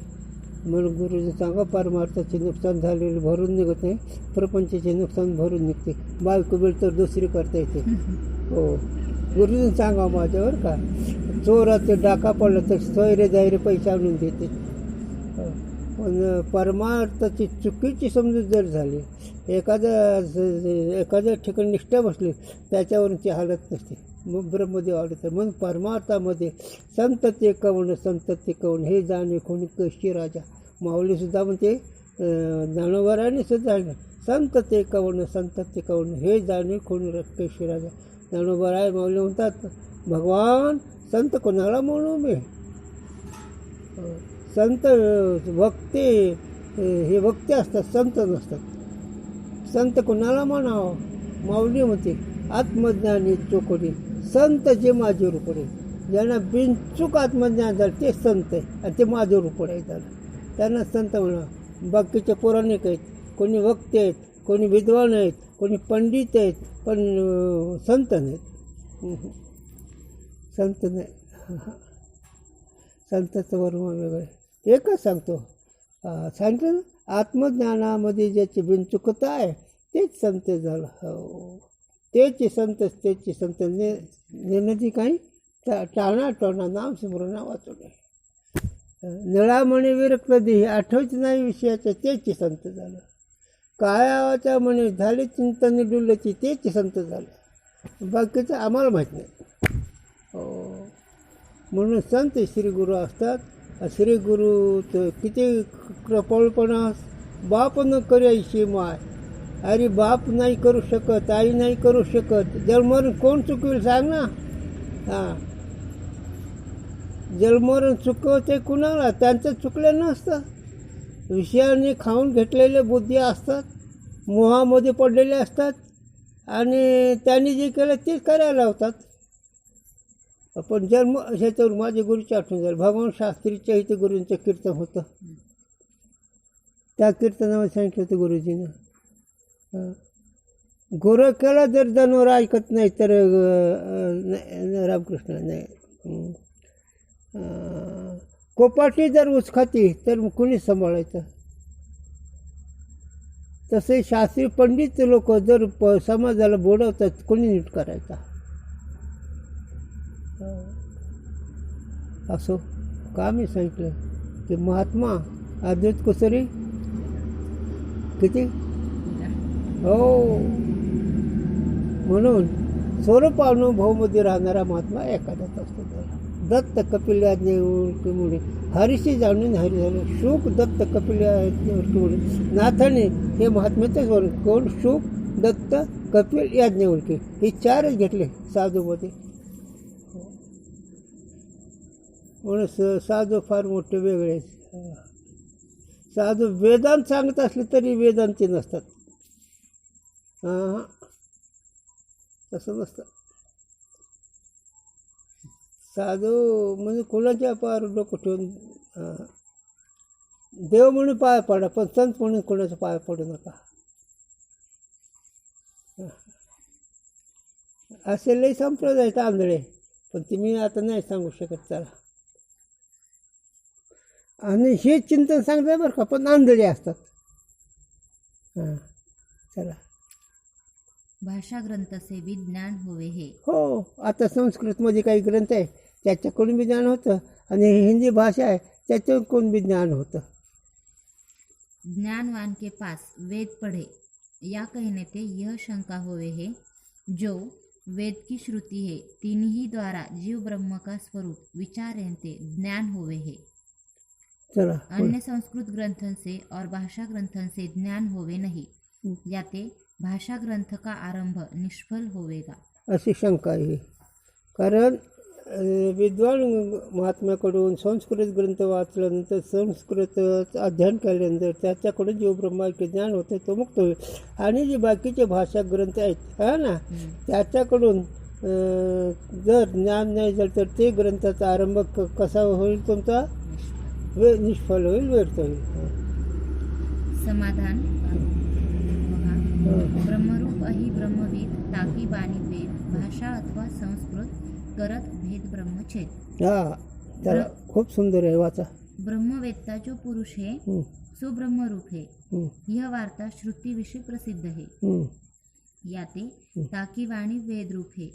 C: म्हणून गुरुजी सांगा परमार्थाचे नुकसान झालेले भरून निघत नाही, प्रपंचाचे नुकसान भरून निघते. बायको बिल तर दुसरी करता येते. हो गुरुजींनी सांगा माझ्यावर का. चोराचं डाका पडलं तर सोयरे जायरे पैसे आणून देते. पण परमार्थाची चुकीची समजूत जर झाली, एखाद्या ठिकाणी निष्ठा बसली त्याच्यावरून ती हालत नसते. मग ब्रह्मदेव आवडतं. म्हणून परमार्थामध्ये संतती कवण संतती कवण हे जाणे कोणी कशी राजा. माऊलीसुद्धा म्हणते ज्ञानोबराने सुद्धा संतती कवण संतती कवण हे जाणे कोणी कशी राजा. ज्ञानोबराय माऊली म्हणतात भगवान संत कोणाला म्हणू मी. संत वक्ते हे वक्ते असतात, संत नसतात. संत कोणाला म्हणावं. माऊली म्हणते आत्मज्ञानी चोकोडी संत जे माझे रुपडे. ज्यांना बिनचूक आत्मज्ञान झालं ते संत आहे आणि ते माझे रुपडे आहेत. त्यांना संत म्हणा. बाकीचे पौराणिक आहेत, कोणी वक्ते आहेत, कोणी विद्वान आहेत, कोणी पंडित आहेत, पण संत नाहीत. संत नाही. संताचं वर्म वेगळं. एकच सांगतो सांगितलं ना आत्मज्ञानामध्ये ज्याची बिनचुकता आहे तेच संत झालं. हो तेच संत नेनदी काही टाणा टोणा नाम स्मरण वाचवणे. निळामणी विरक्त देही आठवत नाही विषयाचं तेच संत झालं. कायाच्या म्हणे झाले चिंतन डुलची तेच संत झालं. बाकीचं आम्हाला माहीत नाही. हो म्हणून संत श्री गुरु असतात. श्री गुरुचं किती कृपाळूपणा. बाप न करी ऐशी माय. अरे बाप नाही करू शकत, आई नाही करू शकत. जन्ममरण कोण चुकवेल सांग ना. हां जन्ममरण चुकवते कुणाला. त्यांचं चुकलं नसतं. विषयाने खाऊन घेतलेले बुद्धी असतात, मोहामध्ये पडलेले असतात आणि त्यांनी जे केलं तेच करायला लावतात. पण जन्म ह्याच्यावर माझे गुरुची आठवण झाली. भगवान शास्त्रीच्या इथे गुरूंचं कीर्तन होतं. त्या कीर्तनामध्ये सांगितलं होतं गुरुजीनं गुरु केला जर जनावर ऐकत नाही तर रामकृष्ण नाही. कोपाटी जर ऊस खाती तर कुणी सांभाळायचं. तसे शास्त्री पंडित लोक जर समाजाला बोलवतात कोणी नीट करायचा. असो का मी सांगितलं की महात्मा अद्वैत कुसरी किती हो म्हणून स्वरूपानुभवमध्ये राहणारा महात्मा एखादाच असतो. दत्त कपिल याज्ञवल्क्यमुळे हरीशी जाणून हरी झाले. शुक दत्त कपिल याज्ञवल्क्यमुळे नाथाने हे महात्म्याचंच वर्णन. कोण? शुक दत्त कपिल याज्ञवल्क्य हे चारच घेतले साधूमध्ये. म्हणून साधू फार मोठे वेगळे. साधू वेदांत सांगत असले तरी वेदांती नसतात. तसं नसतं. साधू म्हणजे कोणाच्या पायावर डोकं ठेवून देव म्हणून पाया पडा पण संत म्हणून कोणाच्या पाया पडू नका. असे लई संप्रदाय आंधळे पण ते मी आता नाही सांगू शकत. चला आणि हे चिंतन सांगताय बरं का पण आंधळे असतात. चला
D: भाषा ग्रंथ से भी ज्ञान होवे हे.
C: हो आता संस्कृतमध्ये काही ग्रंथ आहे त्याच्याकडून बी ज्ञान होतं आणि हिंदी भाषा आहे त्याच्याकडून बी ज्ञान होतं.
D: ज्ञानवान के पास वेद पढ़े या कहने ते यह शंका होवे है जो वेद की श्रुति है तिन्ही द्वारा जीव ब्रह्म का स्वरूप विचारें ते ज्ञान होवे है.
C: चला
D: अन्य संस्कृत ग्रंथन से और भाषा ग्रंथन से ज्ञान होवे नहीं याते भाषा ग्रंथ का आरंभ निष्फल होवेगा.
C: अशी शंका आहे. कारण विद्वान महात्म्याकडून संस्कृत ग्रंथ वाचल्यानंतर संस्कृत अध्ययन केल्यानंतर त्याच्याकडून जीव ब्रह्माचे ज्ञान होते तो मुक्त होईल. आणि जे बाकीचे भाषा ग्रंथ आहेत हा ना त्याच्याकडून जर ज्ञान नाही झालं तर ते ग्रंथाचा आरंभ कसा होईल तुमचा निष्फल होईल व्यर्थ होईल.
D: समाधान ब्रह्मरूप अहि ब्रह्मवेद ताकी बाणी वेद भाषा अथवा संस्कृत करत भेद ब्रह्मछेद.
C: हा त्याला खूप सुंदर आहे वाचा.
D: ब्रह्मवेदता जो पुरुष है सो ब्रह्मरूप है. यह वार्ता श्रुति विषय प्रसिद्ध है. याते ताकी वाणी वेद रूप है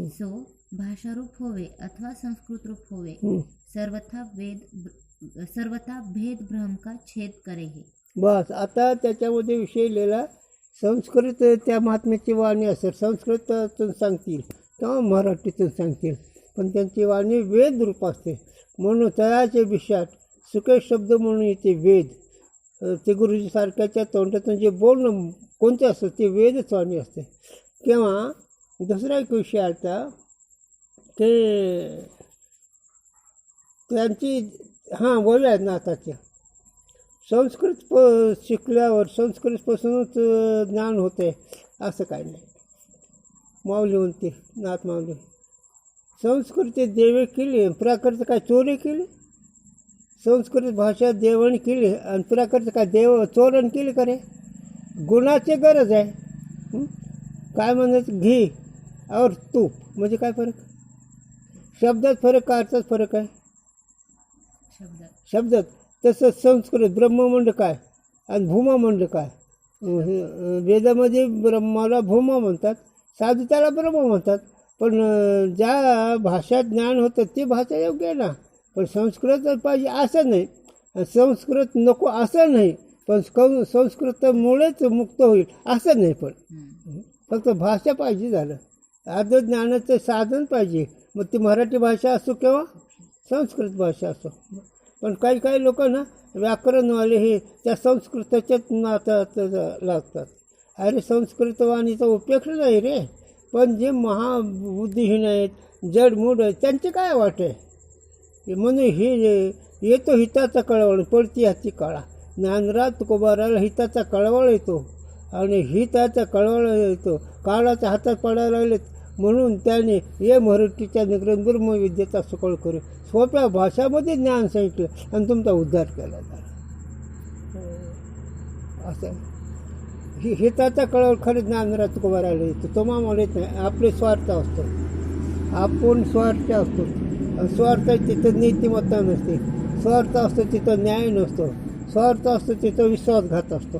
D: सो भाषा रूप होवे अथवा संस्कृत रूप होवे सर्वथा भेद भ्रम का छेद करे है.
C: बस आता त्याच्यामध्ये विषय लिहिला. संस्कृत त्या महात्म्याची वाणी असेल संस्कृतातून सांगतील किंवा मराठीतून सांगतील पण त्यांची वाणी वेद रूप असते. म्हणून तळाचे विषयात सुके शब्द म्हणून येते वेद. ते गुरुजी सारख्याच्या तोंडातून जे बोलणं कोणते असतं ते वेदच वाणी असते. किंवा दुसरा एक विषय आता ते त्यांची वय आहेत ना आताच्या संस्कृत शिकल्यावर संस्कृतपासूनच ज्ञान होते असं काही नाही. माऊली म्हणते नाथ माऊली संस्कृत देवे केली प्राकृत काय चोरी केली. संस्कृत भाषा देवण केली आणि प्राकृत काय चोरण केली का रे. गुणाची गरज आहे. काय म्हणायचं घी और तूप म्हणजे काय फरक. शब्दात फरक का अर्थात फरक आहे शब्दात. तसं संस्कृत ब्रह्म म्हणजे काय आणि भूमा म्हणजे काय. वेदामध्ये ब्रह्माला भूमा म्हणतात साधू त्याला ब्रह्म म्हणतात. पण ज्या भाषा ज्ञान होतं ती भाषा योग्य आहे ना. पण संस्कृत पाहिजे असं नाही संस्कृत नको असं नाही पण संस्कृतामुळेच मुक्त होईल असं नाही. पण फक्त भाषा पाहिजे झालं. आदर ज्ञानाचं साधन पाहिजे. मग ती मराठी भाषा असो किंवा संस्कृत भाषा असो. पण काही काही लोक ना व्याकरणवाले हे त्या संस्कृताच्याच नातात लागतात. अरे संस्कृतवाणीचा उपयोग नाही रे. पण जे महाबुद्धिहीन आहेत जडमूड आहेत त्यांचे काय वाट आहे. म्हणून हे येतो हिताचा कळवळ पडती हाती काळा. ज्ञानराज तुकोबाराला हिताचा कळवळ येतो आणि हिताचा कळवळ येतो काळाच्या हातात पडायला लागलेत. म्हणून त्याने ये मराठीच्या निग्रह ब्रह्मविद्येचा सुकळ करू सोप्या भाषामध्ये ज्ञान सांगितलं आणि तुमचा उद्धार केला झाला. असं हिताचा कळवळ खरंच ज्ञानराज तुकोबा राहिला येतो तो मामाला येत नाही. आपले स्वार्थ असतो, आपण स्वार्थ असतो. स्वार्थ तिथं नीतिमत्ता नसते, स्वार्थ असतो तिथं न्याय नसतो, स्वार्थ असतो तिथं विश्वासघात असतो.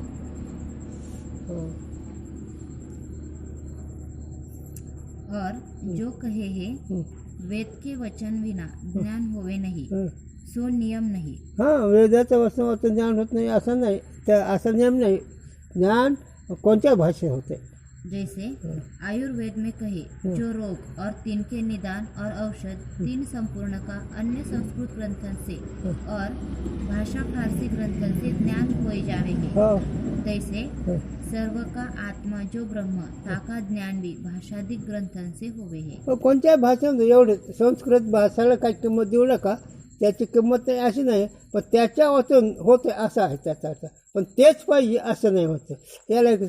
D: और जो कहे है वेद के वचन विना ज्ञान होवे नहीं, सो नियम नहीं.
C: हां, वेदाचं वचन वाचून ज्ञान होत नाही असं नाही, त्या असा नियम नाही. ज्ञान कोणत्या भाषेत होते.
D: जैसे आयुर्वेद में कहे जो रोग और तिनके निदान और औषध तीन संपूर्ण का अन्य संस्कृत ग्रंथों से और भाषा फारसी ग्रंथों से ज्ञान होए जावे है,
C: हो
D: तैसे सर्व का आत्मा जो ब्रह्म ताका ज्ञान भी भाषादिक ग्रंथों से होवे है.
C: कोणत्या भाषेमध्ये एवढे संस्कृत भाषेला काही किंमत देऊ नका, त्याची किंमत नाही अशी नाही, पण त्याच्या वाचून होते असं आहे त्याचा अर्थ. पण तेच पाहिजे असं नाही होतं. याला एक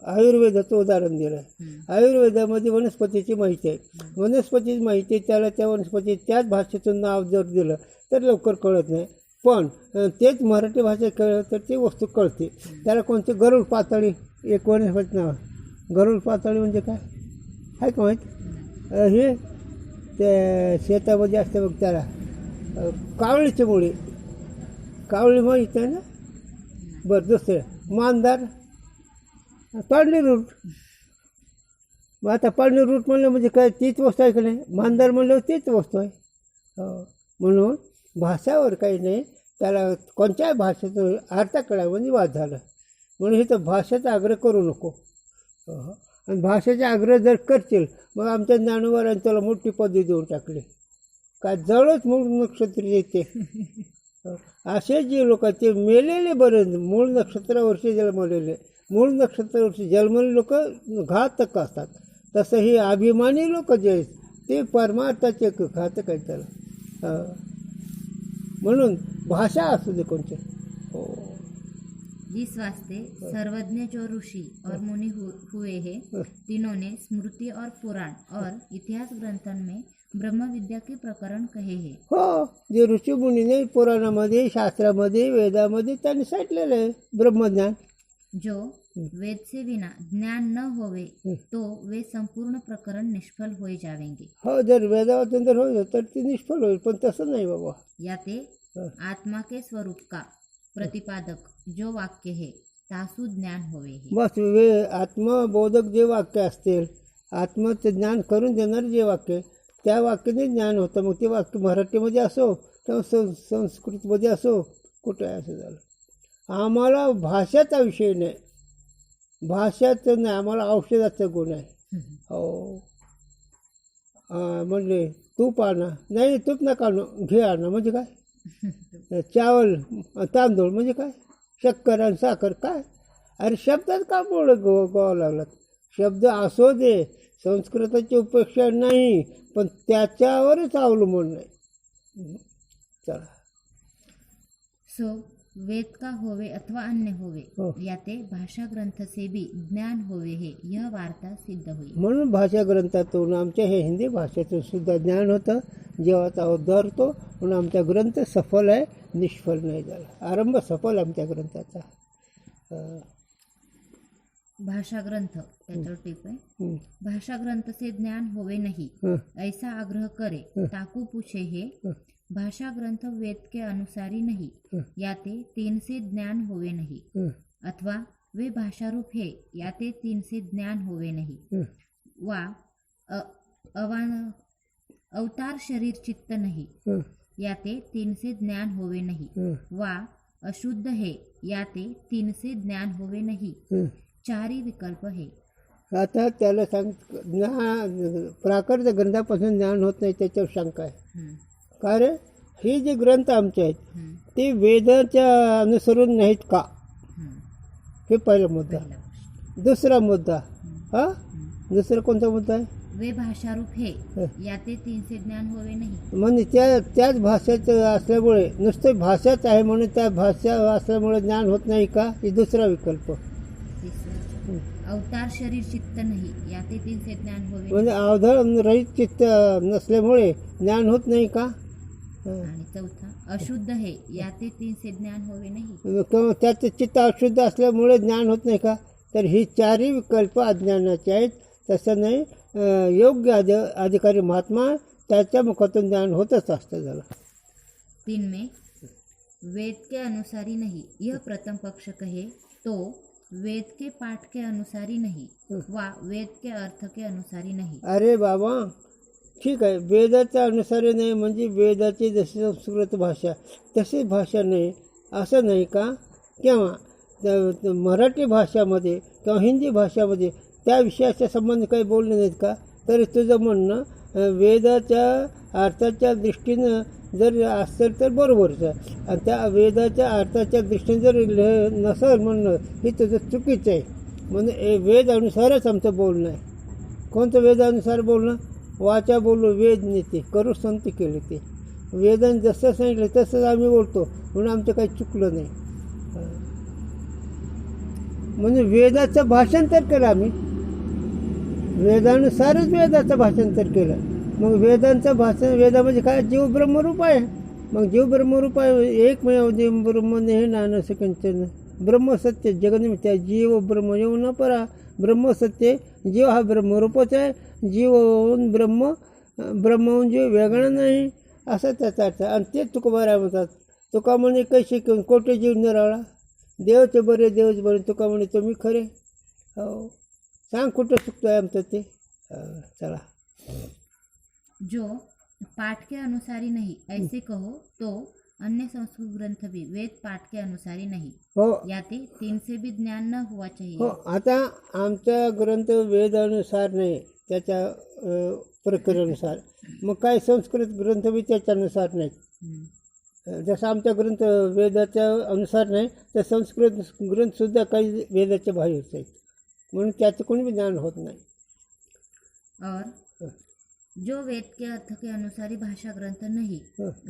C: आयुर्वेदाचं उदाहरण दिलं आहे. आयुर्वेदामध्ये वनस्पतीची माहिती आहे, वनस्पतीची माहिती त्याला त्या वनस्पती त्याच भाषेतून नाव जर दिलं तर लवकर कळत नाही, पण तेच मराठी भाषेत कळलं तर ती वस्तू कळते. त्याला कोणती गरुड पातळी एक वनस्पती नाव आहे. गरुड पातळी म्हणजे काय आहे का माहीत? हे ते शेतामध्ये असते बघ त्याला कावळीची मुळी, कावळी माहीत आहे ना? बरं, दुसरं मांदार, पाडली रूट. मग आता पाडली रूट म्हणलं म्हणजे काय तीच वस्तू आहे का नाही? मांदार म्हणलं तीच वस्तू आहे. म्हणून भाषावर काही नाही, त्याला कोणत्याही भाषेचं अर्थ कळा म्हणजे वाद झाला. म्हणून हे तर भाषेचा आग्रह करू नको. आणि भाषेचा आग्रह जर करतील मग आमच्या ज्ञानोबारांनी त्याला मोठी पदवी देऊन टाकली. काय जवळच मूळ नक्षत्र येते. असे जे लोक ते मेलेले बरेच मूळ नक्षत्रावर्षी जन्मलेले, मूळ नक्षत्रावर्षी जन्मलेले लोक घातक असतात. तसं हे अभिमानी लोक जे आहेत ते परमार्थाचे घातक आहेत त्याला. म्हणून भाषा असू दे कोणते. हो,
D: जिस वास्ते सर्वज्ञ जो ऋषि और मुनि हुए हैं, तीनों ने स्मृति और पुराण और इतिहास ग्रंथों में ब्रह्म विद्या के प्रकरण कहे हैं.
C: हो, जे ऋषीमुनीने पुराणामध्ये शास्त्रामध्ये वेदामध्ये त्यांनी सांगितलेलं आहे ब्रह्मज्ञान.
D: जो वेद से बिना ज्ञान न होवे तो वे संपूर्ण प्रकरण निष्फल होए जावेंगे.
C: हो, जर वेदावाचन जर होईल तर ते निष्फळ होईल, पण तसं नाही बाबा.
D: याते आत्मा के स्वरूप का प्रतिपादक जो वाक्य है तासु ज्ञान होवे है.
C: बस आत्मबोधक जे वाक्य असतील, आत्मचे ज्ञान करून देणारे जे वाक्य, त्या वाक्याने ज्ञान होतं. मग ते वाक्य मराठीमध्ये असो किंवा संस्कृतमध्ये असो, कुठे असं झालं. आम्हाला भाषेचा विषय नाही, भाषाचं नाही, आम्हाला औषधाचा गुण आहे. हो, म्हणले तूप आणा, नाही तूप नका आणू, घे आणा म्हणजे काय? चावल तांदूळ म्हणजे काय? शक्कर आणि साखर काय? अरे शब्दात का बोल गोवा लागलात? शब्द असो दे, संस्कृताची उपेक्षा नाही, पण त्याच्यावरच अवलंबून नाही. चला.
D: सो वेद का होवे अथवा अन्य होवे, याते भाषा ग्रंथ से भी ज्ञान होवे है, यह वार्ता सिद्ध हुई.
C: म्हणून भाषा ग्रंथातून आमच्या हे हिंदी भाषेतून सुद्धा ज्ञान होतं. जेव्हा उद्धारतो म्हणून आमचा ग्रंथ सफल आहे, निष्फल नाही झाला. आरंभ सफल आमच्या ग्रंथाचा.
D: भाषा ग्रंथ त्याच्यावर टिप आहे. भाषा ग्रंथ से ज्ञान होवे नहीं ऐसा आग्रह करे ताकू पूछे है. भाषा ग्रंथ वेद के अनुसारी नहीं, याते तीन से ज्ञान होवे नहीं, अथवा वे भाषा रूप है, याते तीन से ज्ञान होवे नहीं. वा अवतार शरीर चित्त नहीं, याते तीन से ज्ञान होवे नहीं. वा अशुद्ध है, याते तीन से ज्ञान होवे नहीं. चारी विकल्प है.
C: आता त्याला सांग, ज्ञान प्राकृत ग्रंथापासून ज्ञान होत नाही त्याच्यावर शंका आहे. कारण हे जे ग्रंथ आमचे आहेत ते वेदाच्या अनुसरून नाहीत का? हे पहिला मुद्दा. दुसरा मुद्दा, दुसरा कोणता मुद्दा आहे?
D: वे भाषा रूप है, याते तीन से ज्ञान होवे नाही.
C: म्हणजे त्याच भाषेचं असल्यामुळे, नुसतं भाषाच आहे म्हणून त्या भाषा असल्यामुळे ज्ञान होत नाही का? हे दुसरा विकल्प.
D: अवतार शरीर चित्त नाही, याते तीन से ज्ञान होवे.
C: म्हणजे अवधान रहित चित्त नसल्यामुळे ज्ञान होत नाही का?
D: आणि चौथा अशुद्ध हे याते तीनचे ज्ञान होवे नाही.
C: किंवा त्याचं चित्त अशुद्ध असल्यामुळे ज्ञान होत नाही का? तर ही चारही विकल्प अज्ञानाचे आहेत. तसं नाही, योग्य अधिकारी महात्मा त्याच्या मुखातून ज्ञान होतच असतं झालं.
D: 3 में वेद के अनुसारी नहीं, यह प्रथम पक्ष कहे तो वेद के पाठ के अनुसारी नहीं वा वेद के अर्थ के अनुसारी नहीं.
C: अरे बाबा, ठीक आहे, वेदाच्या अनुसारी नाही म्हणजे वेदाची जशी संस्कृत भाषा तशी भाषा नाही असं नाही का? किंवा मराठी भाषामध्ये किंवा हिंदी भाषामध्ये त्या विषयाच्या संबंध काही बोलले नाहीत का? तरी तुझं म्हणणं वेदाच्या अर्थाच्या दृष्टीनं जर असेल तर बरोबरच आहे. आणि त्या वेदाच्या अर्थाच्या दृष्टीने जर नसेल म्हणणं हे तुझं चुकीचं आहे. म्हणजे वेद अनुसारच आमचं बोलणं आहे. कोणतं वेदानुसार बोलणं? वाचा बोललो वेद नेते, करू संत केले ते. वेदाने जसं सांगितलं तसंच आम्ही बोलतो, म्हणून आमचं काही चुकलं नाही. म्हणजे वेदाचं भाषांतर केलं आम्ही, वेदानुसारच वेदाचं भाषांतर केलं. मग वेदांचं भाषण, वेदामध्ये काय? जीव ब्रह्मरूप आहे. मग जीव ब्रह्मरूप आहे, एकमेव देव ब्रह्मने हे नानस कंचन ब्रह्मसत्य जगन्मिथ्या जीव ब्रह्म येऊ न परा. ब्रह्मसत्य जीव हा ब्रह्मरूपच आहे. जीव होऊन ब्रह्म, ब्रह्म होऊन जीव वेगळा नाही, असा त्याचा अर्थ. आणि ते तुकोबाराय म्हणतात. तुका म्हणे कशी कोटे जीव निराळा, देवचे बरे देवच बरे. तुका म्हणे तुम्ही खरे. हो, सांग कुठं चुकतो आहे आमचं ते. चला.
D: जो पाठ के अनुसारी नहीं ऐसे कहो तो अन्य संस्कृत ग्रंथ भी वेद पाठ के अनुसारी नहीं,
C: हो
D: याते तीन से भी ज्ञान न हुआ चाहिए.
C: हो, आता आमचा ग्रंथ वेदानुसार नाही, त्याच्या प्रक्रियेनुसार. मग काय संस्कृत ग्रंथ बी त्याच्यानुसार नाहीत. जसं आमचा ग्रंथ वेदाच्या अनुसार नाही, तर संस्कृत ग्रंथसुद्धा काही वेदाच्या बाहेरच आहेत. म्हणून त्याचं कोणी बी ज्ञान होत नाही.
D: और जो वेद के अर्थ के अनुसारी भाषा ग्रंथ नहीं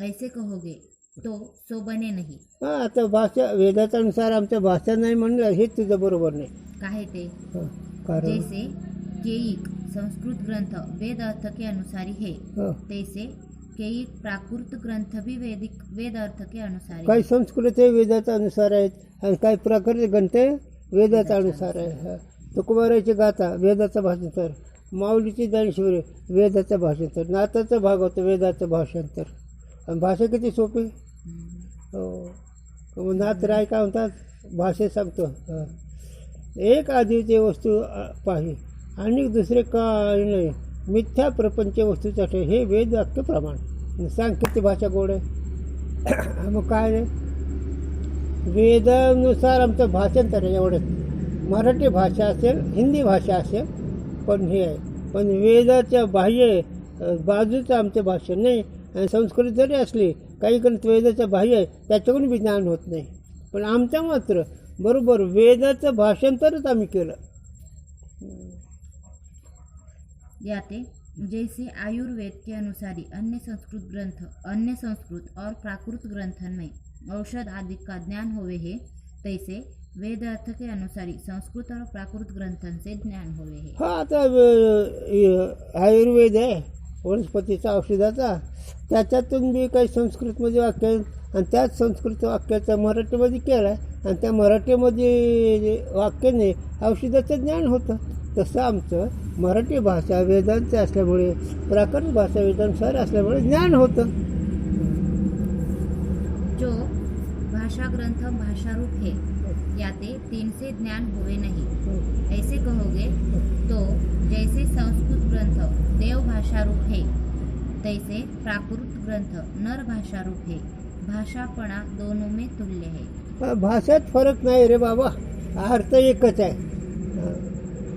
D: ऐसे कहोगे तो सो बने नहीं.
C: हां, आता भाषा वेदाच्या अनुसार आमच्या भाषा नाही म्हणलं हे तुझं बरोबर नाही.
D: काहे ते?
C: कारण
D: जैसे केईक संस्कृत ग्रंथ वेद अर्थ के अनुसारी है, तैसे केईक प्राकृत ग्रंथ भी वेद अर्थ के अनुसारी.
C: काही संस्कृत हे वेदाच्या अनुसार आहेत आणि काही प्राकृत ग्रंथ वेदाच्या अनुसार आहे. तुकोबारायची गाथा वेदाचं भाषांतर, माऊलीची ज्ञानेश्वरी वेदाचं भाषांतर, नाथाचं भागवत वेदाचं भाषांतर. आणि भाषा किती सोपी. हो, नाथ राय काय म्हणतात, भाषेत सांगतो एक आदिवची वस्तू पाही आणि दुसरे काही नाही, मिथ्या प्रपंच वस्तूचा ठेव, हे वेद वाक्य प्रमाण. सांग किती भाषा गोड आहे. मग काय नाही, वेदानुसार आमचं भाषांतर आहे एवढंच. मराठी भाषा असेल, हिंदी भाषा असेल, पण हे आहे. पण वेदाच्या बाह्य बाजूचं आमचं भाषण नाही. आणि संस्कृत जरी असली काही ग्रंथ वेदाच्या बाह्य आहे, त्याच्याकडून बी ज्ञान होत नाही. पण आमच्या मात्र बरोबर वेदाचं भाषांतरच आम्ही केलं.
D: याते जैसे आयुर्वेद के अनुसारी अन्य संस्कृत और प्राकृत ग्रंथन में औषध आदि का ज्ञान होवे है, तैसे वेद अर्थ के अनुसारी संस्कृत और प्राकृत ग्रंथन से ज्ञान होवे है.
C: हा, आता आयुर्वेद आहे वनस्पतीचा औषधाचा, त्याच्यातून बी काही संस्कृतमध्ये वाक्य आणि त्याच संस्कृत वाक्याचा मराठीमध्ये केला आहे. आणि त्या मराठीमध्ये वाक्याने औषधाचं ज्ञान होतं. तसं आमचं मराठी भाषा वेदांचं असल्यामुळे, प्राकृत भाषा वेदांनुसार असल्यामुळे ज्ञान होतं.
D: जो भाषा ग्रंथ भाषारूप है, याते तीन से ज्ञान होवे नहीं. ऐसे कहोगे तो जैसे संस्कृत ग्रंथ देव भाषा रूप है, तैसे प्राकृत ग्रंथ नर भाषा रूप है. भाषापणा दोनों में तुल्य है.
C: भाषेत फरक नाही रे बाबा, अर्थ एकच आहे.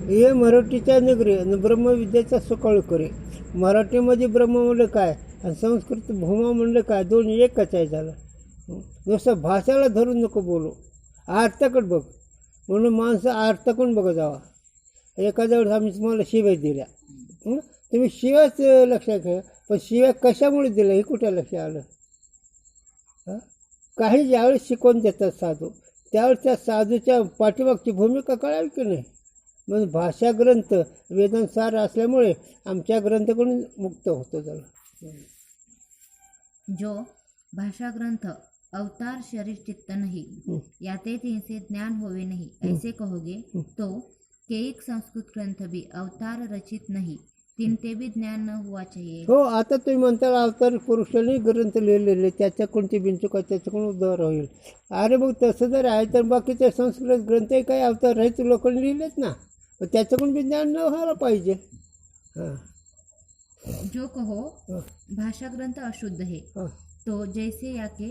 C: हे मराठीच्या नगरी आणि ब्रह्मविद्येचा सुकाळू करे. मराठीमध्ये ब्रह्म म्हणलं काय आणि संस्कृत भूमा म्हणलं काय, दोन्ही एकच आहे झालं. नुसतं भाषाला धरून नको बोलू, अर्थाकडे बघ. म्हणून माणसं अर्थाकडून बघत जावा. एखाद्या वेळेस आम्ही तुम्हाला शिव्या दिल्या, तुम्ही शिव्याच लक्षात घ्या. पण शिव्या कशामुळे दिल्या हे कुठं लक्षात आलं? काही ज्यावेळेस शिकवून देतात साधू, त्यावेळेस त्या साधूच्या पाठीमागची भूमिका कळावी की नाही. म्हणून भाषा ग्रंथ वेदांसार असल्यामुळे आमच्या ग्रंथाकडून मुक्त होतो झालं.
D: जो भाषा ग्रंथ अवतार शरीर चित्त नहीं, याते तिनसे ज्ञान होवे नहीं, ऐसे कहोगे तो केक संस्कृत ग्रंथ भी अवतार रचित नहीं, तिनते भी ज्ञान न हुआ चाहिए.
C: हो, आता तुम्ही म्हणता अवतार पुरुषांनी ग्रंथ लिहिलेले, त्याच्याकडून ती बिंचुका त्याच्याकडून उद्धार होईल. अरे मग तसं जर आहे तर बाकीच्या संस्कृत ग्रंथही काही अवतार रहित लोकांनी लिहिलेत ना, मग त्याच्याकडून बी ज्ञान न व्हायला पाहिजे. हां
D: जो कहो भाषा ग्रंथ अशुद्ध है,
C: हां
D: तो जैसे याके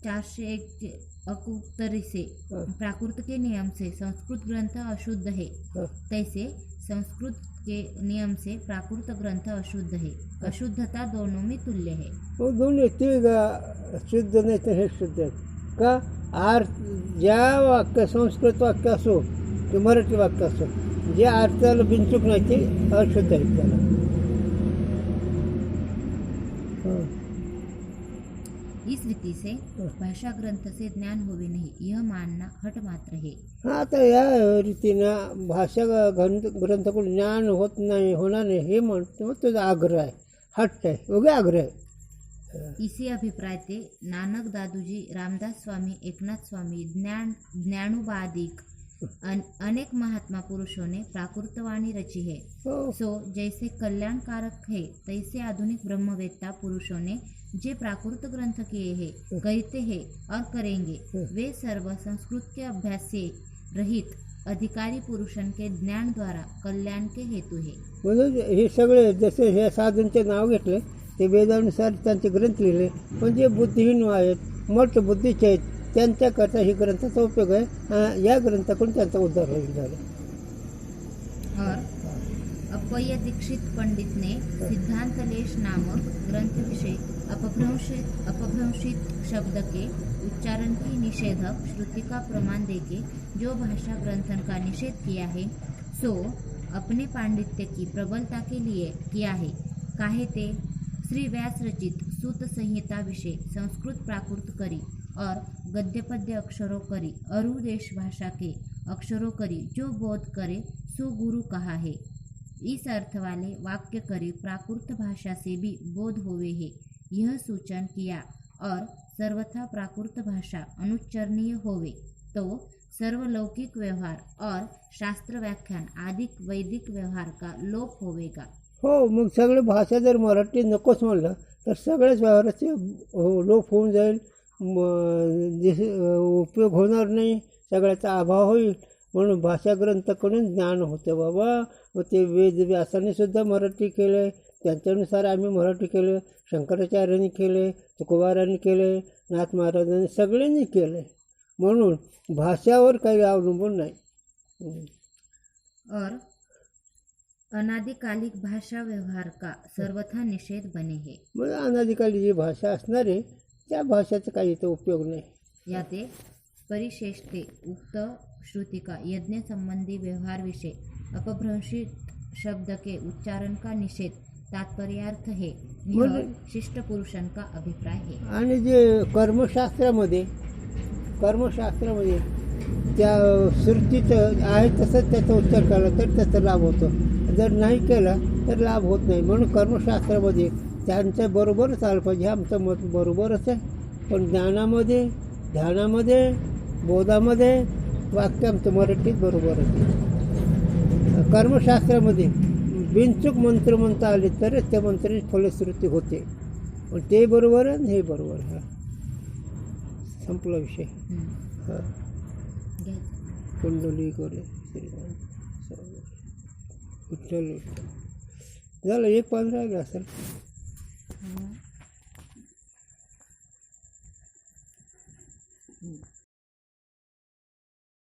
D: 401 के अकुत्तरी से प्राकृत के नियम से संस्कृत ग्रंथ अशुद्ध है,
C: हां
D: तैसे संस्कृत के नियम से प्राकृत ग्रंथ अशुद्ध है. अशुद्धता दोनों में तुल्य है.
C: हो, दोन्ही ते शुद्ध नाही तर हे शुद्ध आहेत का. ज्या वाक्य संस्कृत वाक्य असो की मराठी वाक्य असो, जे अर्थाला बिनचूक नाही ते अशुद्ध आहेत त्याला. हां
D: इस रीति से भाषा ग्रंथ से ज्ञान होवे नहीं, यह मानना हट मात्र है.
C: हां तर या रीतीनं भाषा ग्रंथाकडून ज्ञान होत नाही, होणार नाही हे म्हणतो तुझा आग्रह आहे, हट्ट आहे, उगे आग्रह आहे.
D: इसी अभिप्राय ते नानक दादूजी, रामदास स्वामी, एकनाथ स्वामी, ज्ञानुबादिक अनेक महात्मा पुरुषों ने प्राकृतवाणी रची है.
C: हो
D: सो जैसे कल्याणकारक है, तैसे आधुनिक ब्रह्मवेत्ता पुरुषों ने जे प्राकृत ग्रंथ किए हैं, कहते हैं और करेंगे, वे सर्व संस्कृत के अभ्यास से रहित अधिकारी पुरुषों के ज्ञान द्वारा कल्याण के हेतु है.
C: म्हणून हे सगळे जसे हे साधूंचे नाव घेतले ते वेदानुसार त्यांचे ग्रंथ लिहिले, पण जे बुद्धिहीन आहेत, मोठ बुद्धीचे आहेत, त्यांच्याकरता ही ग्रंथाचा उपयोग आहे. या ग्रंथाकडून त्यांचा उद्धार होईल झाला.
D: और अपय दीक्षित पंडित ने सिद्धांत लेश नामक ग्रंथ विषय अपभ्रंशित शब्द के उच्चारण की निषेधक श्रुति का प्रमाण देके जो भाषा ग्रंथन का निषेध किया है, सो अपने पांडित्य की प्रबलता के लिए किया है. काहे ते श्री व्यास रचित सूत संहिता विषय संस्कृत प्राकृत करी और गद्य पद्य अक्षरों करी अरु देश भाषा के अक्षरों करी जो बोध करे सो गुरु कहा है. इस अर्थ वाले वाक्य करी प्राकृत भाषा से भी बोध होवे है, यह सूचन किया. और सर्वथा प्राकृत भाषा अनुच्चरणीय होवे तो सर्व लौकिक व्यवहार और शास्त्र व्याख्यान आदि वैदिक व्यवहार का लोप होवेगा.
C: हो, मग सगळं भाषा जर मराठी नकोच म्हणलं तर सगळ्याच व्यवहाराचे लोप होऊन जाईल, उपयोग होणार नाही, सगळ्याचा अभाव होईल. म्हणून भाषा ग्रंथाकडून ज्ञान होते बाबा. व ते वेद व्यासाने सुद्धा मराठी केले, त्यांच्यानुसार आम्ही मराठी केलं, शंकराचार्यांनी केले, तुकोबारांनी केले, नाथ महाराजांनी सगळ्यांनी केले. म्हणून भाषावर काही अवलंबून नाही.
D: और अनादिकालिक भाषा व्यवहार का सर्वथा निषेध बने है.
C: मग अनादिकाली जी भाषा असणार आहे त्या भाषेचा काही इथं उपयोग नाही.
D: याते परिशेषते उक्त श्रुति का यज्ञ संबंधी व्यवहार विषय अपभ्रंशित शब्द के उच्चारण का निषेध तात्पर्यार्थ है, यह शिष्ट पुरुषों का अभिप्राय है.
C: आणि जे कर्मशास्त्रामध्ये त्या श्रुतीचं आहे तसंच त्याचा उच्चार केला तर त्याचा लाभ होतो, जर नाही केला तर लाभ होत नाही. म्हणून कर्मशास्त्रामध्ये त्यांच्या बरोबरच आलं पाहिजे. आमचं मत बरोबरच आहे, पण ज्ञानामध्ये, ध्यानामध्ये, बोधामध्ये वाक्य आमचं मराठीत बरोबरच आहे. कर्मशास्त्रामध्ये बिनचूक मंत्र म्हणता आले तरच त्या मंत्राची फलश्रुती होते, पण ते बरोबर आहे हे बरोबर. हा संपला विषय. हां कुंडली करे श्रीराम विठ्ठल झालं. एक 15 राहिलं असेल.